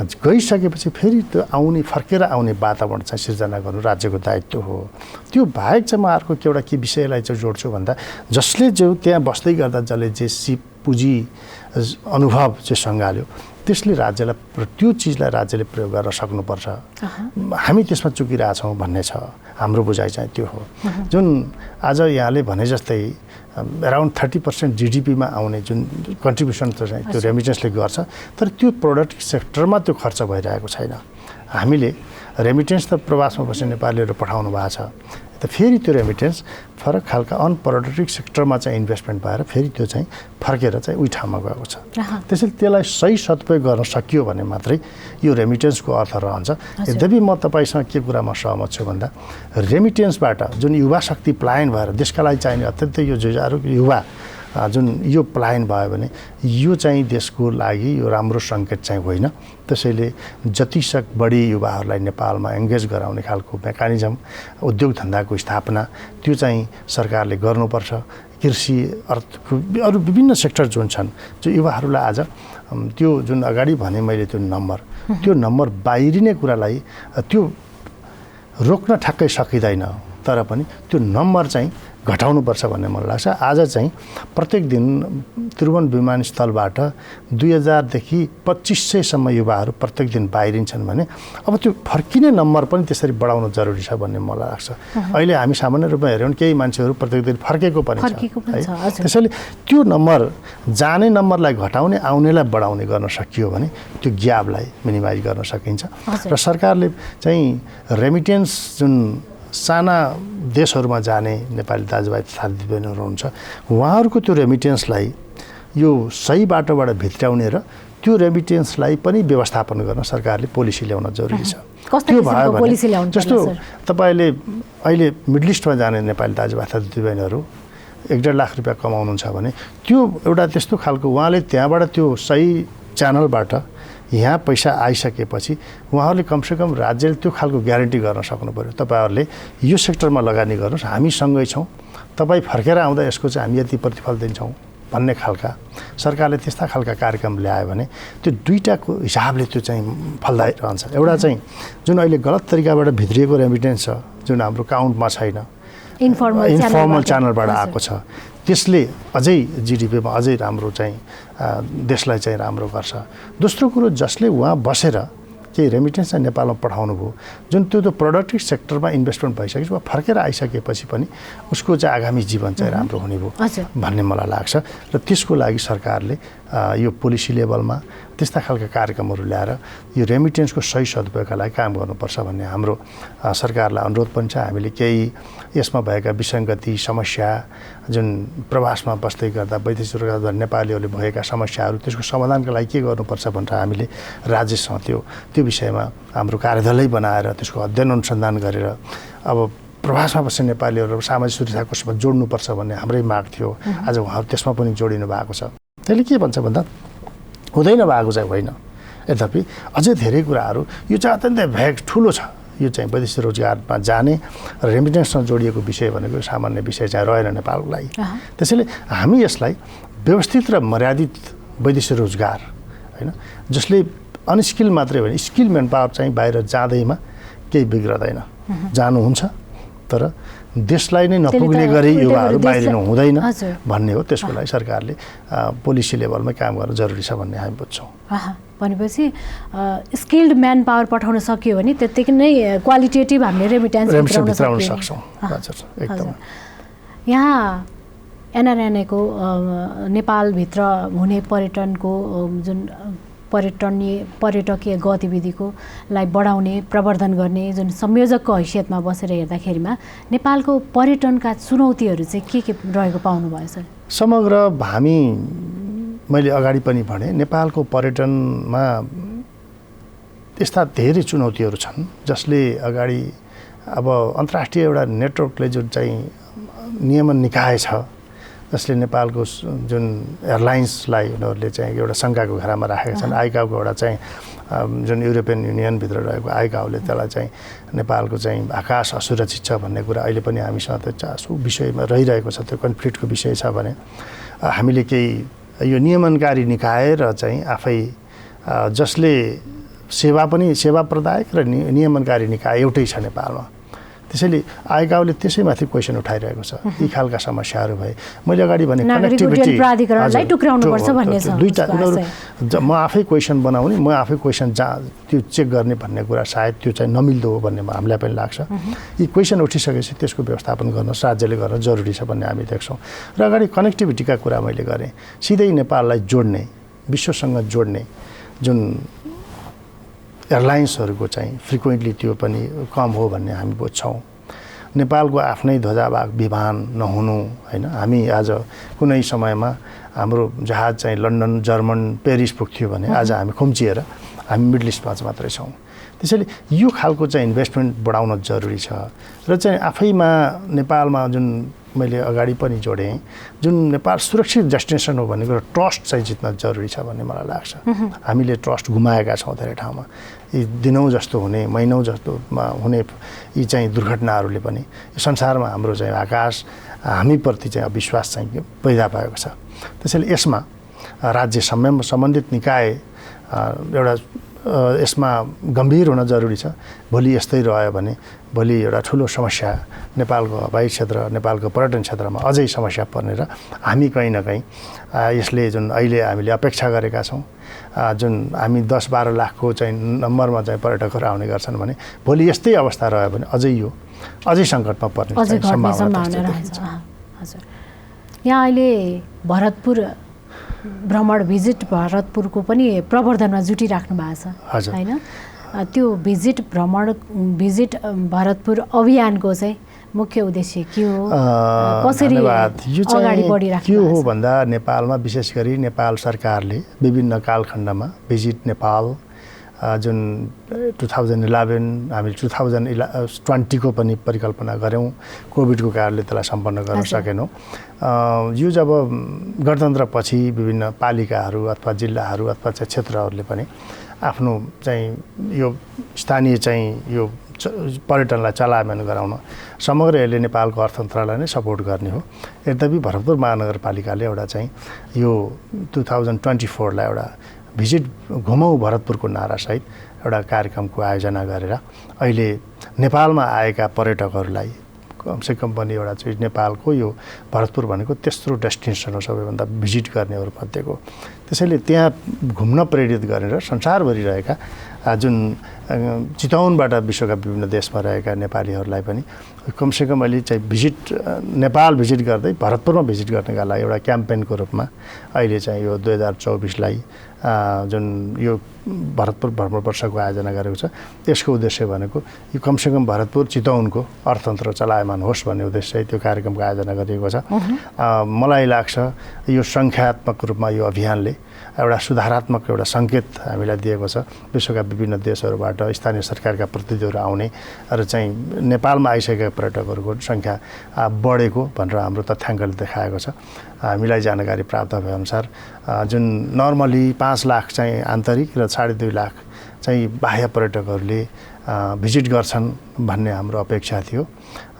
गइसकेपछि फेरि त्यो फर्केर आउने वातावरण चाहिँ सिर्जना गर्नु राज्यको दायित्व हो। त्यो बाहेक चाहिँ म अर्को एउटा के विषयलाई चाहिँ जोड्छु भन्दा जसले जो त्यहाँ बस्दै गर्दा जसले जे सिप पुँजी अनुभव चाहिँ सङ्घाल्यो त्यसले राज्यलाई त्यो चिजलाई राज्यले प्रयोग गर्न सक्नुपर्छ। हामी त्यसमा चुकिरहेछौँ भन्ने छ हाम्रो बुझाइ चाहिँ त्यो हो। जुन आज यहाँले भने जस्तै अराउन्ड 30% जिडिपीमा आउने जुन कन्ट्रिब्युसन चाहिँ त्यो रेमिटेन्सले गर्छ, तर त्यो प्रोडक्ट सेक्टरमा त्यो खर्च भइरहेको छैन। हामीले रेमिटेन्स त प्रवासमा बस्ने नेपालीहरू पठाउनु भएको छ, त फेरि त्यो रेमिटेन्स फरक खालका अनप्रोडक्टिभ सेक्टरमा चाहिँ इन्भेस्टमेन्ट भएर फेरि त्यो चाहिँ फर्केर चाहिँ उही ठाउँमा गएको छ। त्यसैले त्यसलाई सही सदुपयोग गर्न सकियो भने मात्रै यो रेमिटेन्सको अर्थ रहन्छ। यद्यपि म तपाईँसँग के कुरामा सहमत छु भन्दा रेमिटेन्सबाट जुन युवा शक्ति पलायन भएर देशका लागि चाहिने अत्यन्तै यो जुझारु युवा जुन यो पलायन भयो भने यो चाहिँ देशको लागि यो राम्रो सङ्केत चाहिँ होइन। त्यसैले जतिसक्दो बढी युवाहरूलाई नेपालमा एङ्गेज गराउने खालको मेकानिजम उद्योग धन्दाको स्थापना त्यो चाहिँ सरकारले गर्नुपर्छ। कृषि अरू विभिन्न सेक्टर जुन छन् जो युवाहरूलाई आज त्यो जुन अगाडि भने मैले त्यो नम्बर बाहिरिने कुरालाई त्यो रोक्न ठ्याक्कै सकिँदैन, तर पनि त्यो नम्बर चाहिँ घटाउनुपर्छ भन्ने मलाई लाग्छ। आज चाहिँ प्रत्येक दिन त्रिभुवन विमानस्थलबाट 2000 देखि 2500 सम्म युवाहरू प्रत्येक दिन बाहिरिन्छन् भने अब त्यो फर्किने नम्बर पनि त्यसरी बढाउनु जरुरी छ भन्ने मलाई लाग्छ। अहिले हामी सामान्य रूपमा हेऱ्यौँ भने केही मान्छेहरू प्रत्येक दिन फर्केको पनि छ। त्यसैले त्यो नम्बर जाने नम्बरलाई घटाउने आउनेलाई बढाउने गर्न सकियो भने त्यो ग्यापलाई मिनिमाइज गर्न सकिन्छ। र सरकारले चाहिँ रेमिटेन्स जुन साना देशहरूमा जाने नेपाली दाजुभाइ तथा दिदीबहिनीहरू हुन्छ उहाँहरूको त्यो रेमिटेन्सलाई यो सही बाटोबाट भित्राउने र त्यो रेमिटेन्सलाई पनि व्यवस्थापन गर्न सरकारले पोलिसी ल्याउन जरुरी छ। त्यो भयो भने जस्तो तपाईँले अहिले मिडल इस्टमा जाने नेपाली दाजुभाइ तथा दिदीबहिनीहरू 1.5 लाख रुपियाँ कमाउनुहुन्छ भने त्यो एउटा त्यस्तो खालको उहाँले त्यहाँबाट त्यो सही च्यानलबाट यहाँ पैसा आइसकेपछि उहाँहरूले कमसेकम राज्यले त्यो खालको ग्यारेन्टी गर्न सक्नु पर्यो। तपाईँहरूले यो सेक्टरमा लगानी गर्नुहोस्, हामी सँगै छौँ, तपाईँ फर्केर आउँदा यसको चाहिँ हामी यति प्रतिफल दिन्छौँ भन्ने खालका सरकारले त्यस्ता खालका कार्यक्रम ल्यायो भने त्यो दुईटाको हिसाबले त्यो चाहिँ फलदायी रहन्छ। एउटा चाहिँ जुन अहिले गलत तरिकाबाट भित्रिएको रेमिटेन्स छ जुन हाम्रो काउन्टमा छैन, इन्फर्मल च्यानलबाट आएको छ, त्यसले अझै जिडिपीमा अझै राम्रो चाहिँ देशलाई चाहिँ राम्रो गर्छ। दोस्रो कुरो जसले उहाँ बसेर केही रेमिटेन्स चाहिँ नेपालमा पठाउनु भयो जुन त्यो प्रोडक्टिभ सेक्टरमा इन्भेस्टमेन्ट भइसकेपछि फर्केर आइसकेपछि पनि उसको चाहिँ आगामी जीवन चाहिँ राम्रो हुने भयो भन्ने मलाई लाग्छ र त्यसको लागि सरकारले यो पोलिसी लेभलमा त्यस्ता खालका कार्यक्रमहरू ल्याएर यो रेमिटेन्सको सही सदुपयोगका लागि काम गर्नुपर्छ भन्ने हाम्रो सरकारलाई अनुरोध पनि छ। हामीले केही यसमा भएका विसङ्गति समस्या जुन प्रवासमा बस्दै गर्दा वैदेशिक रोजगार नेपालीहरूले भएका समस्याहरू त्यसको समाधानका लागि के गर्नुपर्छ भनेर हामीले राज्यसँग त्यो विषयमा हाम्रो कार्यदलै बनाएर त्यसको अध्ययन अनुसन्धान गरेर अब प्रवासमा बस्ने नेपालीहरू सामाजिक सुरक्षा कोषमा जोड्नुपर्छ भन्ने हाम्रै माग थियो। आज उहाँहरू त्यसमा पनि जोडिनु भएको छ। त्यसले के भन्छ भन्दा हुँदैन भएको चाहिँ होइन, यद्यपि अझै धेरै कुराहरू यो चाहिँ अत्यन्तै भ्याग ठुलो छ। यो चाहिँ वैदेशिक रोजगारमा जाने र रेमिटेन्ससँग जोडिएको विषय भनेको सामान्य विषय चाहिँ रहेन नेपालको लागि। त्यसैले हामी यसलाई व्यवस्थित र मर्यादित वैदेशिक रोजगार होइन जसले अनस्किल मात्रै होइन स्किल म्यान पावर चाहिँ बाहिर जाँदैमा केही बिग्रदैन, जानुहुन्छ तर देशलाई नै नपुग्ने गरी युवाहरू बाहिरिनु हुँदैन भन्ने हो। त्यसको लागि सरकारले पोलिसी लेभलमै काम गर्न जरुरी छ भन्ने हामी बुझ्छौँ। भनेपछि स्किल्ड म्यान पावर पठाउन सक्यो भने त्यत्तिकै नै क्वालिटेटिभ हामीले रेमिटेन्स भित्राउन सक्छौँ। हजुर एकदम। यहाँ एनआरएनएको नेपालभित्र हुने पर्यटनको जुन पर्यटकीय गतिविधिको लाई बढाउने प्रवर्धन गर्ने जुन संयोजकको हैसियतमा बसेर हेर्दाखेरिमा नेपालको पर्यटनका चुनौतीहरू चाहिँ के रहेको पाउनुभयो सर? समग्र हामी मैले अगाडि पनि भने नेपालको पर्यटनमा यस्ता धेरै चुनौतीहरू छन् जसले अगाडि अब अन्तर्राष्ट्रिय एउटा नेटवर्कले जुन चाहिँ नियमन निकाय छ जसले नेपालको जुन एयरलाइन्सलाई उनीहरूले चाहिँ एउटा शङ्काको घेरामा राखेका छन्। आइकाओको एउटा चाहिँ जुन युरोपियन युनियनभित्र रहेको आइकाओले त्यसलाई चाहिँ नेपालको चाहिँ आकाश असुरक्षित छ भन्ने कुरा अहिले पनि हामीसँग त्यो चासो विषयमा रहिरहेको छ। त्यो कन्फ्लिक्टको विषय छ भने हामीले केही यो नियमनकारी निकाय र चाहिँ आफै जसले सेवा प्रदायक र नियमनकारी निकाय एउटै छ नेपालमा। त्यसैले आइकाओले त्यसैमाथि क्वेसन उठाइरहेको छ। यी खालका समस्याहरू भए मैले अगाडि भने कनेक्टिभिटी प्राधिकरणलाई टुक्राउनुपर्छ भन्ने छ। दुईटा म आफै क्वेसन बनाउने म आफै क्वेसन त्यो चेक गर्ने भन्ने कुरा सायद त्यो चाहिँ नमिल्दो हो भन्ने हामीलाई पनि लाग्छ। यी क्वेसन उठिसकेपछि त्यसको व्यवस्थापन गर्न राज्यले गर्न जरुरी छ भन्ने हामी देख्छौँ। र अगाडि कनेक्टिभिटीका कुरा मैले गरेँ, सिधै नेपाललाई जोड्ने विश्वसँग जोड्ने जुन एयरलाइन्सहरूको चाहिँ फ्रिक्वेन्टली त्यो पनि कम हो भन्ने हामी बुझ्छौँ। नेपालको आफ्नै ध्वजावाहक विमान नहुनु होइन, हामी आज कुनै समयमा हाम्रो जहाज चाहिँ लन्डन जर्मन पेरिस पुग्थ्यो भने आज हामी खुम्चिएर हामी मिडल इस्टमा मात्रै छौँ। त्यसैले यो खालको चाहिँ इन्भेस्टमेन्ट बढाउन जरुरी छ। र चाहिँ आफैमा नेपालमा जुन मैले अगाडि पनि जोडेँ जुन नेपाल सुरक्षित डेस्टिनेसन हो भन्ने कुरा ट्रस्ट चाहिँ जित्न जरुरी छ भन्ने मलाई लाग्छ। हामीले ट्रस्ट गुमाएका छौँ धेरै ठाउँमा। यी दिनौँ जस्तो हुने महिनौँ जस्तोमा हुने यी चाहिँ दुर्घटनाहरूले पनि संसारमा हाम्रो चाहिँ आकाश हामीप्रति चाहिँ अविश्वास चाहिँ पैदा भएको छ। त्यसैले यसमा राज्य सम्बन्धित निकाय एउटा यसमा गम्भीर हुन जरुरी छ। भोलि यस्तै रह्यो भने भोलि एउटा ठुलो समस्या नेपालको हवाई क्षेत्र नेपालको पर्यटन क्षेत्रमा अझै समस्या पर्ने र हामी कहीँ न कहीँ यसले जुन अहिले हामीले अपेक्षा गरेका छौँ जुन हामी 10-12 लाखको चाहिँ नम्बरमा चाहिँ पर्यटकहरू आउने गर्छन् भने भोलि यस्तै अवस्था रह्यो भने अझै सङ्कटमा पर्ने सम्भावना रहेछ। हजुर, यहाँ अहिले भरतपुर भ्रमण भिजिट भरतपुरको पनि प्रवर्धनमा जुटिराख्नु भएको छ होइन? त्यो भिजिट भरतपुर अभियानको चाहिँ मुख्य उद्देश्य के हो, कसरी अगाडि बढिराख्नु? के हो भन्दा नेपालमा विशेष गरी नेपाल सरकारले विभिन्न कालखण्डमा भिजिट नेपाल जुन 2011 हामी 2020 को पनि परिकल्पना गऱ्यौँ। कोभिडको कारणले त्यसलाई सम्पन्न गर्न सकेनौँ। यो जब गणतन्त्रपछि विभिन्न पालिकाहरू अथवा जिल्लाहरू अथवा चाहिँ क्षेत्रहरूले पनि आफ्नो चाहिँ यो स्थानीय चाहिँ यो पर्यटनलाई चलायमान गराउन समग्र यसले नेपालको अर्थतन्त्रलाई नै सपोर्ट गर्ने हो। यद्यपि भरतपुर महानगरपालिकाले एउटा चाहिँ यो 2024लाई एउटा भिजिट घुमौँ भरतपुरको नारासहित एउटा कार्यक्रमको आयोजना गरेर अहिले नेपालमा आएका पर्यटकहरूलाई कमसेकम पनि एउटा चाहिँ नेपालको यो भरतपुर भनेको तेस्रो डेस्टिनेसन हो सबैभन्दा भिजिट गर्नेहरू मध्येको। त्यसैले त्यहाँ घुम्न प्रेरित गरेर संसारभरि रहेका जुन चितवनबाट विश्वका विभिन्न देशमा रहेका नेपालीहरूलाई पनि कमसेकम अहिले चाहिँ नेपाल भिजिट गर्दै भरतपुरमा भिजिट गर्नका लागि एउटा क्याम्पेनको रूपमा अहिले चाहिँ यो 2024लाई जुन यो भरतपुर भ्रमण वर्षको आयोजना गरेको छ। यसको उद्देश्य भनेको यो कमसेकम भरतपुर चितवनको अर्थतन्त्र चलायमान होस् भन्ने उद्देश्य त्यो कार्यक्रमको आयोजना गरिएको छ। मलाई लाग्छ यो सङ्ख्यात्मक रूपमा यो अभियानले एउटा सुधारात्मक एउटा सङ्केत हामीलाई दिएको छ। विश्वका विभिन्न देशहरूबाट स्थानीय सरकारका प्रतिनिधिहरू आउने र चाहिँ नेपालमा आइसकेका पर्यटकहरूको सङ्ख्या बढेको भनेर हाम्रो तथ्याङ्कले देखाएको छ। हामीलाई जानकारी प्राप्त भएअनुसार जुन नर्मली 5 लाख चाहिँ आन्तरिक र 2.5 लाख चाहिँ बाह्य पर्यटकहरूले भिजिट गर्छन् भन्ने हाम्रो अपेक्षा थियो।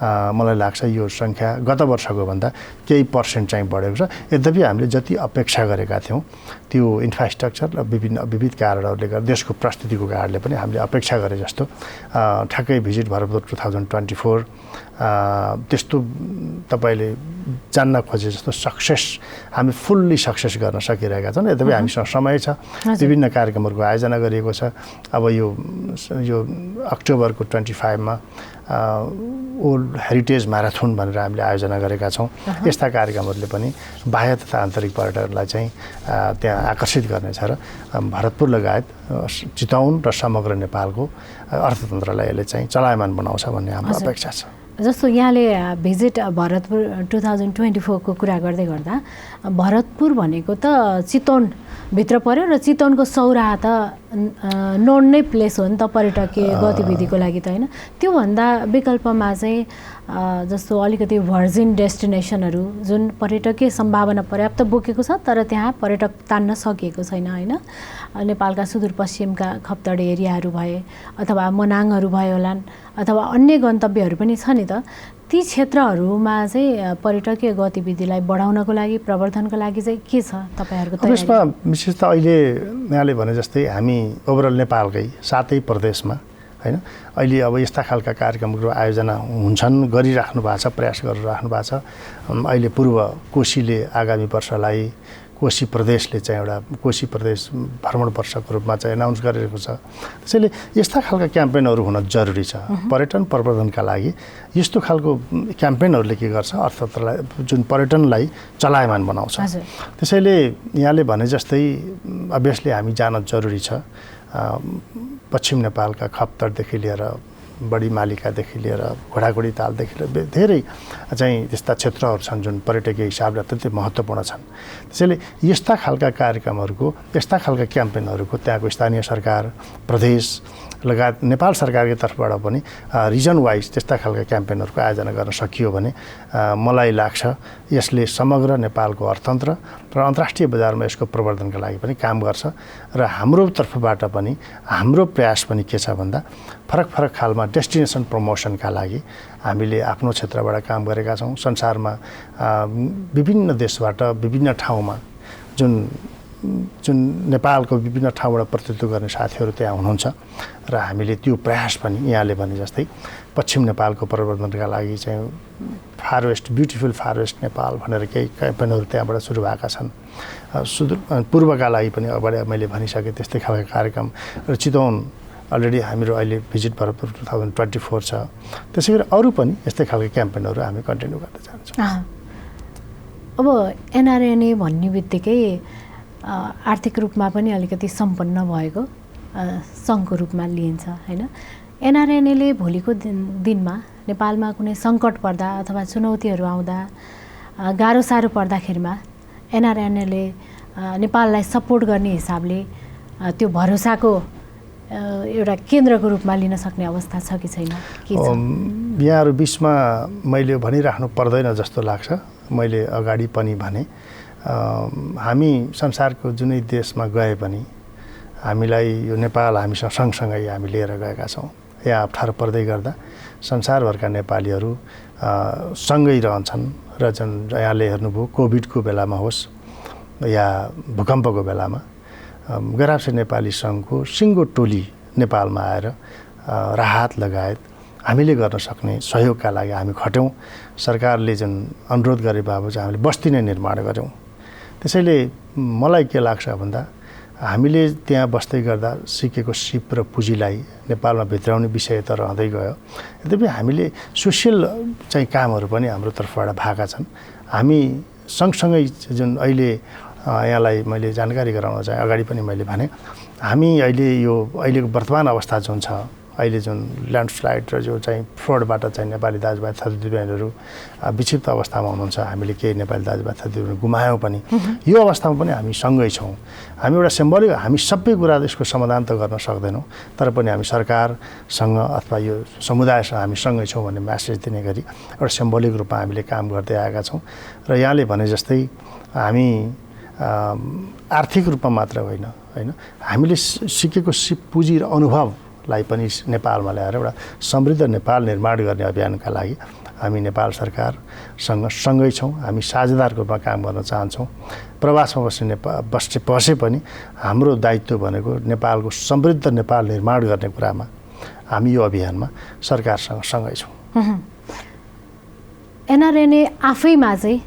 मलाई लाग्छ यो सङ्ख्या गत वर्षको भन्दा केही % चाहिँ बढेको छ। यद्यपि हामीले जति अपेक्षा गरेका थियौँ त्यो इन्फ्रास्ट्रक्चर र विविध कारणहरूले गर्दा देशको परिस्थितिको कारणले पनि हामीले अपेक्षा गरे जस्तो ठ्याक्कै भिजिट भरतपुर 2024 त्यस्तो तपाईँले जान्न खोजे जस्तो सक्सेस हामी फुल्ली सक्सेस गर्न सकिरहेका छौँ। यद्यपि हामीसँग समय छ, विभिन्न कार्यक्रमहरूको आयोजना गरिएको छ। अब यो अक्टोबरको 25मा ओल्ड हेरिटेज म्याराथन भनेर हामीले आयोजना गरेका छौँ। यस्ता कार्यक्रमहरूले पनि बाह्य तथा आन्तरिक पर्यटकलाई चाहिँ त्यहाँ आकर्षित गर्नेछ र भरतपुर लगायत चितवन र समग्र नेपालको अर्थतन्त्रलाई यसले चाहिँ चलायमान बनाउँछ भन्ने हाम्रो अपेक्षा छ। जस्तो यहाँले भिजिट भरतपुर 2024 को कुरा गर्दै गर्दा भरतपुर भनेको त चितवनभित्र पर्यो र चितवनको सौराहा त नोन नै प्लेस हो नि त पर्यटकीय गतिविधिको लागि त होइन। त्योभन्दा विकल्पमा चाहिँ जस्तो अलिकति भर्जिन डेस्टिनेसनहरू जुन पर्यटकीय सम्भावना पर्याप्त बोकेको छ तर त्यहाँ पर्यटक तान्न सकिएको छैन होइन। नेपालका सुदूरपश्चिमका खप्तडे एरियाहरू भए अथवा मनाङहरू भयो होलान् अथवा अन्य गन्तव्यहरू पनि छ नि त। ती क्षेत्रहरूमा चाहिँ पर्यटकीय गतिविधिलाई बढाउनको लागि प्रवर्धनको लागि चाहिँ के छ तपाईँहरूको तयारी? यसमा विशेष त अहिले यहाँले भने जस्तै हामी ओभरअल नेपालकै 7 प्रदेशमा होइन अहिले अब यस्ता खालका कार्यक्रमहरू आयोजना हुन्छन्, गरिराख्नु भएको छ, प्रयास गरिराख्नु भएको छ। अहिले पूर्व कोशीले आगामी वर्षलाई कोशी प्रदेशले चाहिँ एउटा कोशी प्रदेश भ्रमण वर्षको रूपमा चाहिँ एनाउन्स गरिरहेको छ। त्यसैले यस्ता खालका क्याम्पेनहरू हुन जरुरी छ पर्यटन प्रवर्धनका लागि। यस्तो खालको क्याम्पेनहरूले के गर्छ अर्थतन्त्रलाई जुन पर्यटनलाई चलायमान बनाउँछ। त्यसैले यहाँले भने जस्तै अभियसली हामी जान जरुरी छ। पश्चिम नेपालका खप्तडदेखि लिएर बडी मालिकादेखि लिएर घोडाघोडी तालदेखि लिएर धेरै चाहिँ त्यस्ता क्षेत्रहरू छन् जुन पर्यटकीय हिसाबले अत्यन्तै महत्त्वपूर्ण छन्। त्यसैले यस्ता खालका कार्यक्रमहरूको यस्ता खालका क्याम्पेनहरूको त्यहाँको स्थानीय सरकार प्रदेश लगायत नेपाल सरकारको तर्फबाट पनि रिजन वाइज त्यस्ता खालका क्याम्पेनहरूको आयोजना गर्न सकियो भने मलाई लाग्छ यसले समग्र नेपालको अर्थतन्त्र र अन्तर्राष्ट्रिय बजारमा यसको प्रवर्धनका लागि पनि काम गर्छ। र हाम्रो तर्फबाट पनि हाम्रो प्रयास पनि के छ भन्दा फरक खालमा डेस्टिनेसन प्रमोसनका लागि हामीले आफ्नो क्षेत्रबाट काम गरेका छौँ। संसारमा विभिन्न देशबाट विभिन्न ठाउँमा जुन नेपालको विभिन्न ठाउँबाट प्रतिनिधित्व गर्ने साथीहरू त्यहाँ हुनुहुन्छ र हामीले त्यो प्रयास पनि यहाँले भने जस्तै पश्चिम नेपालको प्रवर्धनका लागि चाहिँ far west beautiful far west Nepal भनेर केही क्याम्पेनहरू त्यहाँबाट सुरु भएका छन्। पूर्वका लागि पनि अगाडि मैले भनिसकेँ त्यस्तै खालका कार्यक्रम र चितवन अलरेडी हाम्रो अहिले भिजिट भरतपुर 2024 छ। त्यसै गरी अरू पनि यस्तै खालको क्याम्पेनहरू हामी कन्टिन्यू गर्दै जान्छौँ। अब एनआरएनए भन्ने बित्तिकै आर्थिक रूपमा पनि अलिकति सम्पन्न भएको सङ्घको रूपमा लिइन्छ होइन। एनआरएनएले भोलिको दिनमा नेपालमा कुनै सङ्कट पर्दा अथवा चुनौतीहरू आउँदा गाह्रो साह्रो पर्दाखेरिमा एनआरएनएले नेपाललाई सपोर्ट गर्ने हिसाबले त्यो भरोसाको एउटा केन्द्रको रूपमा लिन सक्ने अवस्था छ कि छैन? यहाँहरू बिचमा मैले भनिराख्नु पर्दैन जस्तो लाग्छ। मैले अगाडि पनि भने हामी संसारको जुनै देशमा गए पनि हामीलाई यो नेपाल हामीसँग सँगसँगै हामी लिएर गएका छौँ। यहाँ अप्ठ्यारो पर्दै गर्दा संसारभरका नेपालीहरू सँगै रहन्छन् र जुन यहाँले हेर्नुभयो कोभिडको बेलामा होस् या भूकम्पको बेलामा गराब्से नेपाली सङ्घको सिङ्गो टोली नेपालमा आएर राहत लगायत हामीले गर्न सक्ने सहयोगका लागि हामी खट्यौँ। सरकारले जुन अनुरोध गरे बाबु चाहिँ हामीले बस्ती नै निर्माण गऱ्यौँ। त्यसैले मलाई के लाग्छ भन्दा हामीले त्यहाँ बस्दै गर्दा सिकेको सिप र पुँजीलाई नेपालमा भित्राउने विषय त रहँदै गयो। यद्यपि हामीले सोसियल चाहिँ कामहरू पनि हाम्रो तर्फबाट भएका छन्। हामी सँगसँगै जुन अहिले यहाँलाई मैले जानकारी गराउन चाहे अगाडि पनि मैले भने हामी अहिलेको वर्तमान अवस्था जुन छ, अहिले जुन ल्यान्डस्लाइड र जो चाहिँ फ्लडबाट चाहिँ नेपाली दाजुभाइ दिदीबहिनीहरू विक्षिप्त अवस्थामा हुनुहुन्छ, हामीले केही नेपाली दाजुभाइ दिदीबहिनी गुमायौँ पनि, यो अवस्थामा पनि हामी सँगै छौँ। हामी एउटा सिम्बोलिक, हामी सबै कुरा यसको समाधान त गर्न सक्दैनौँ, तर पनि हामी सरकारसँग अथवा यो समुदायसँग हामी सँगै छौँ भन्ने म्यासेज दिने गरी एउटा सिम्बोलिक रूपमा हामीले काम गर्दै आएका छौँ। र यहाँले भने जस्तै हामी आर्थिक रूपमा मात्र होइन हामीले सिकेको सिप पुँजी र अनुभवलाई पनि नेपालमा ल्याएर एउटा समृद्ध नेपाल निर्माण गर्ने अभियानका लागि हामी नेपाल सरकारसँग सँगै छौँ। हामी साझेदारको रूपमा काम गर्न चाहन्छौँ। प्रवासमा बसे पनि हाम्रो दायित्व भनेको नेपालको समृद्ध नेपाल निर्माण गर्ने कुरामा हामी यो अभियानमा सरकारसँग सँगै छौँ। एनआरएनए आफैमा चाहिँ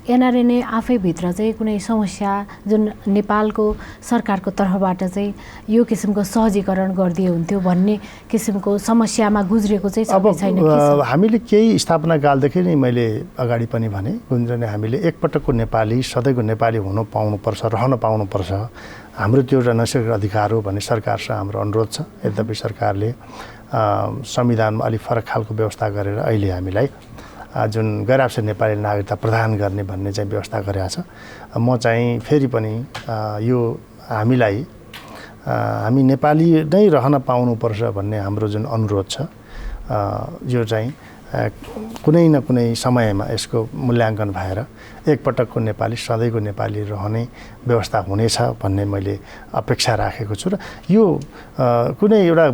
एनआरएनए आफैभित्र चाहिँ कुनै समस्या जुन नेपालको सरकारको तर्फबाट चाहिँ यो किसिमको सहजीकरण गरिदिए हुन्थ्यो भन्ने किसिमको समस्यामा गुज्रेको चाहिँ छैन? हामीले केही स्थापना कालदेखि नै मैले अगाडि पनि भने गुन्जने हामीले एकपटकको नेपाली सधैँको नेपाली हुन पाउनुपर्छ, रहन पाउनुपर्छ, हाम्रो त्यो एउटा नैसर्गिक अधिकार हो भन्ने सरकारसँग हाम्रो अनुरोध छ। यद्यपि सरकारले संविधानमा अलिक फरक खालको व्यवस्था गरेर अहिले हामीलाई जुन गैर आवश्यक नेपाली नागरिकता प्रदान गर्ने भन्ने चाहिँ व्यवस्था गरेको छ। म चाहिँ फेरि पनि यो हामी नेपाली नै रहन पाउनुपर्छ भन्ने हाम्रो जुन अनुरोध छ, यो चाहिँ कुनै न कुनै समयमा यसको मूल्याङ्कन भएर एकपटकको नेपाली सधैँको नेपाली रहने व्यवस्था हुनेछ भन्ने मैले अपेक्षा राखेको छु। र यो कुनै एउटा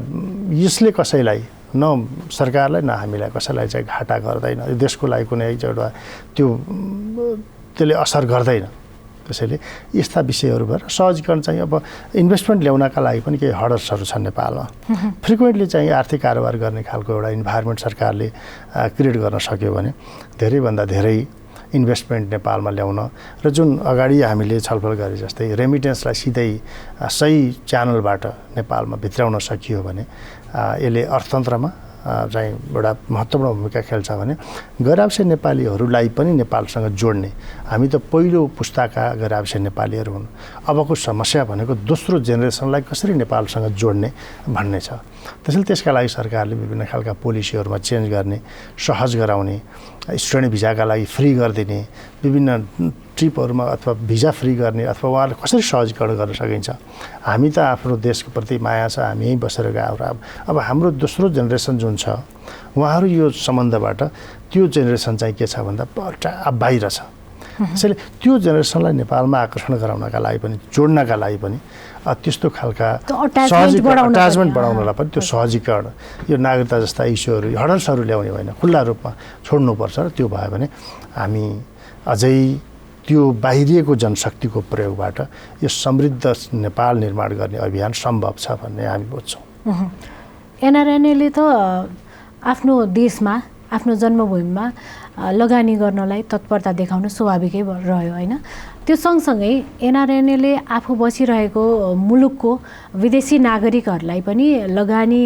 यसले कसैलाई न सरकारलाई न हामीलाई कसैलाई चाहिँ घाटा गर्दैन, यो देशको लागि कुनै एउटा त्यसले असर गर्दैन। त्यसैले यस्ता विषयहरू भएर सहजीकरण चाहिँ अब इन्भेस्टमेन्ट ल्याउनका लागि पनि केही हर्डल्सहरू छन् नेपालमा। फ्रिक्वेन्टली चाहिँ आर्थिक कारोबार गर्ने खालको एउटा इन्भाइरोमेन्ट सरकारले क्रिएट गर्न सक्यो भने धेरैभन्दा धेरै इन्भेस्टमेन्ट नेपालमा ल्याउन र जुन अगाडि हामीले छलफल गरे जस्तै रेमिटेन्सलाई सिधै सही च्यानलबाट नेपालमा भित्राउन सकियो भने यसले अर्थतन्त्रमा चाहिँ एउटा महत्त्वपूर्ण भूमिका खेल्छ भने गैर आवश्यक नेपालीहरूलाई पनि नेपालसँग जोड्ने, हामी त पहिलो पुस्ताका गैर आवश्यक नेपालीहरू हुन्, अबको समस्या भनेको दोस्रो जेनेरेसनलाई कसरी नेपालसँग जोड्ने भन्ने छ। त्यसैले त्यसका लागि सरकारले विभिन्न खालका पोलिसीहरूमा चेन्ज गर्ने, सहज गराउने, स्टुडेन्ट भिजाका लागि फ्री गरिदिने, विभिन्न ट्रिपहरूमा अथवा भिजा फ्री गर्ने अथवा उहाँहरूले कसरी सहजीकरण गर्न सकिन्छ। हामी त आफ्नो देशको प्रति माया छ, हामी यहीँ बसेर गएर अब हाम्रो दोस्रो जेनेरेसन जुन छ उहाँहरू यो सम्बन्धबाट त्यो जेनेरेसन चाहिँ के छ भन्दा बाहिर छ। त्यसैले त्यो जेनेरेसनलाई नेपालमा आकर्षण गराउनका लागि पनि जोड्नका लागि पनि त्यस्तो खालका अट्याचमेन्ट बढाउनलाई पनि त्यो सहजीकरण, यो नागरिकता जस्ता इस्युहरू हडल्सहरू ल्याउने होइन, खुल्ला रूपमा छोड्नुपर्छ। र त्यो भयो भने हामी अझै त्यो बाहिरिएको जनशक्तिको प्रयोगबाट यो समृद्ध नेपाल निर्माण गर्ने अभियान सम्भव छ भन्ने हामी बुझ्छौँ। एनआरएनएले त आफ्नो देशमा, आफ्नो जन्मभूमिमा लगानी गर्नलाई तत्परता देखाउनु स्वाभाविकै रह्यो होइन? त्यो सँगसँगै एनआरएनएले आफू बसिरहेको मुलुकको विदेशी नागरिकहरूलाई पनि लगानी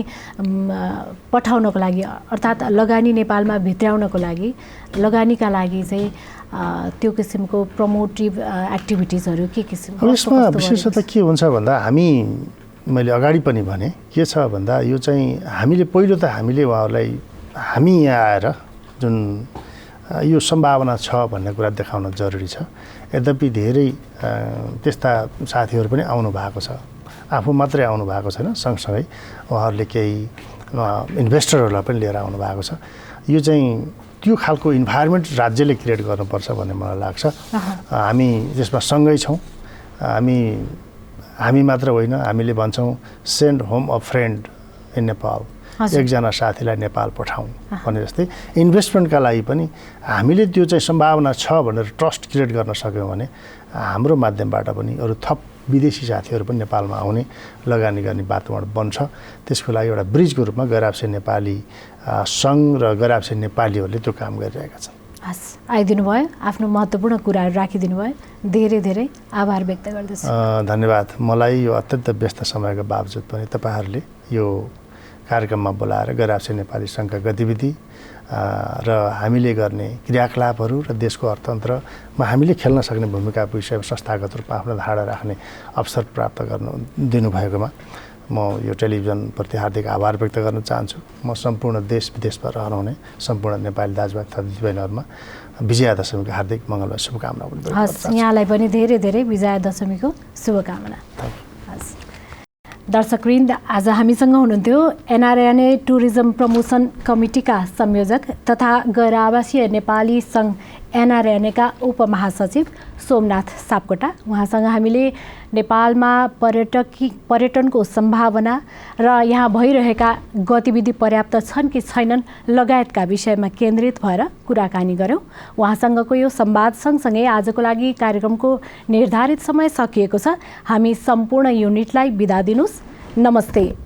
पठाउनको लागि अर्थात् लगानी नेपालमा भित्राउनको लागि, लगानीका लागि चाहिँ त्यो किसिमको प्रमोटिभ एक्टिभिटिजहरू के किसिमको? यसमा विशेषतः के हुन्छ भन्दा मैले अगाडि पनि भने के छ भन्दा यो चाहिँ हामीले उहाँहरूलाई हामी यहाँ आएर जुन यो सम्भावना छ भन्ने कुरा देखाउन जरुरी छ। यद्यपि धेरै त्यस्ता साथीहरू पनि आउनु भएको छ, आफू मात्रै आउनु भएको छैन, सँगसँगै उहाँहरूले केही इन्भेस्टरहरूलाई पनि लिएर आउनु भएको छ। यो चाहिँ त्यो खालको इन्भाइरोमेन्ट राज्यले क्रिएट गर्नुपर्छ भन्ने मलाई लाग्छ। हामी त्यसमा सँगै छौँ। हामी मात्र होइन, हामीले भन्छौँ send home a friend in Nepal, एकजना साथीलाई नेपाल पठाउँ भने जस्तै इन्भेस्टमेन्टका लागि पनि हामीले त्यो चाहिँ सम्भावना छ भनेर ट्रस्ट क्रिएट गर्न सक्यौँ भने हाम्रो माध्यमबाट पनि अरू थप विदेशी साथीहरू पनि नेपालमा आउने, लगानी गर्ने वातावरण बन्छ। त्यसको लागि एउटा ब्रिजको रूपमा गैर आवश्यक नेपाली सङ्घ र गैर आवश्यक नेपालीहरूले त्यो काम गरिरहेका छन्। हस्, आइदिनु भयो, आफ्नो महत्त्वपूर्ण कुराहरू राखिदिनु भयो, धेरै धेरै आभार व्यक्त गर्दछु। धन्यवाद। मलाई यो अत्यन्त व्यस्त समयको बावजुद पनि तपाईँहरूले यो कार्यक्रममा बोलाएर गैर-आवासीय नेपाली सङ्घका गतिविधि र हामीले गर्ने क्रियाकलापहरू र देशको अर्थतन्त्रमा हामीले खेल्न सक्ने भूमिका विषयमा संस्थागत रूपमा आफ्नो धारणा राख्ने अवसर प्राप्त दिनुभएकोमा म यो टेलिभिजनप्रति हार्दिक आभार व्यक्त गर्न चाहन्छु। म सम्पूर्ण देश विदेशमा रहनुहुने सम्पूर्ण नेपाली दाजुभाइ तथा दिदीबहिनीहरूमा विजयादशमीको हार्दिक मङ्गलमय शुभकामना पनि व्यक्त गर्न हस्, चाहन्छु। यहाँलाई पनि धेरै धेरै विजयादशमीको शुभकामना। हस्, दर्शकवृन्द, आज हामीसँग हुनुहुन्थ्यो एनआरएनए टुरिज्म प्रमोसन कमिटीका संयोजक तथा गैर आवासीय नेपाली सङ्घ एनआरएनएका उपमहासचिव सोमनाथ सापकोटा। उहाँसँग हामीले नेपालमा पर्यटनको सम्भावना र यहाँ भइरहेका गतिविधि पर्याप्त छन् कि छैनन् लगायतका विषयमा केन्द्रित भएर कुराकानी गऱ्यौँ। उहाँसँगको यो संवाद सँगसँगै आजको लागि कार्यक्रमको निर्धारित समय सकिएको छ। हामी सम्पूर्ण युनिटलाई बिदा दिनुहोस्। नमस्ते।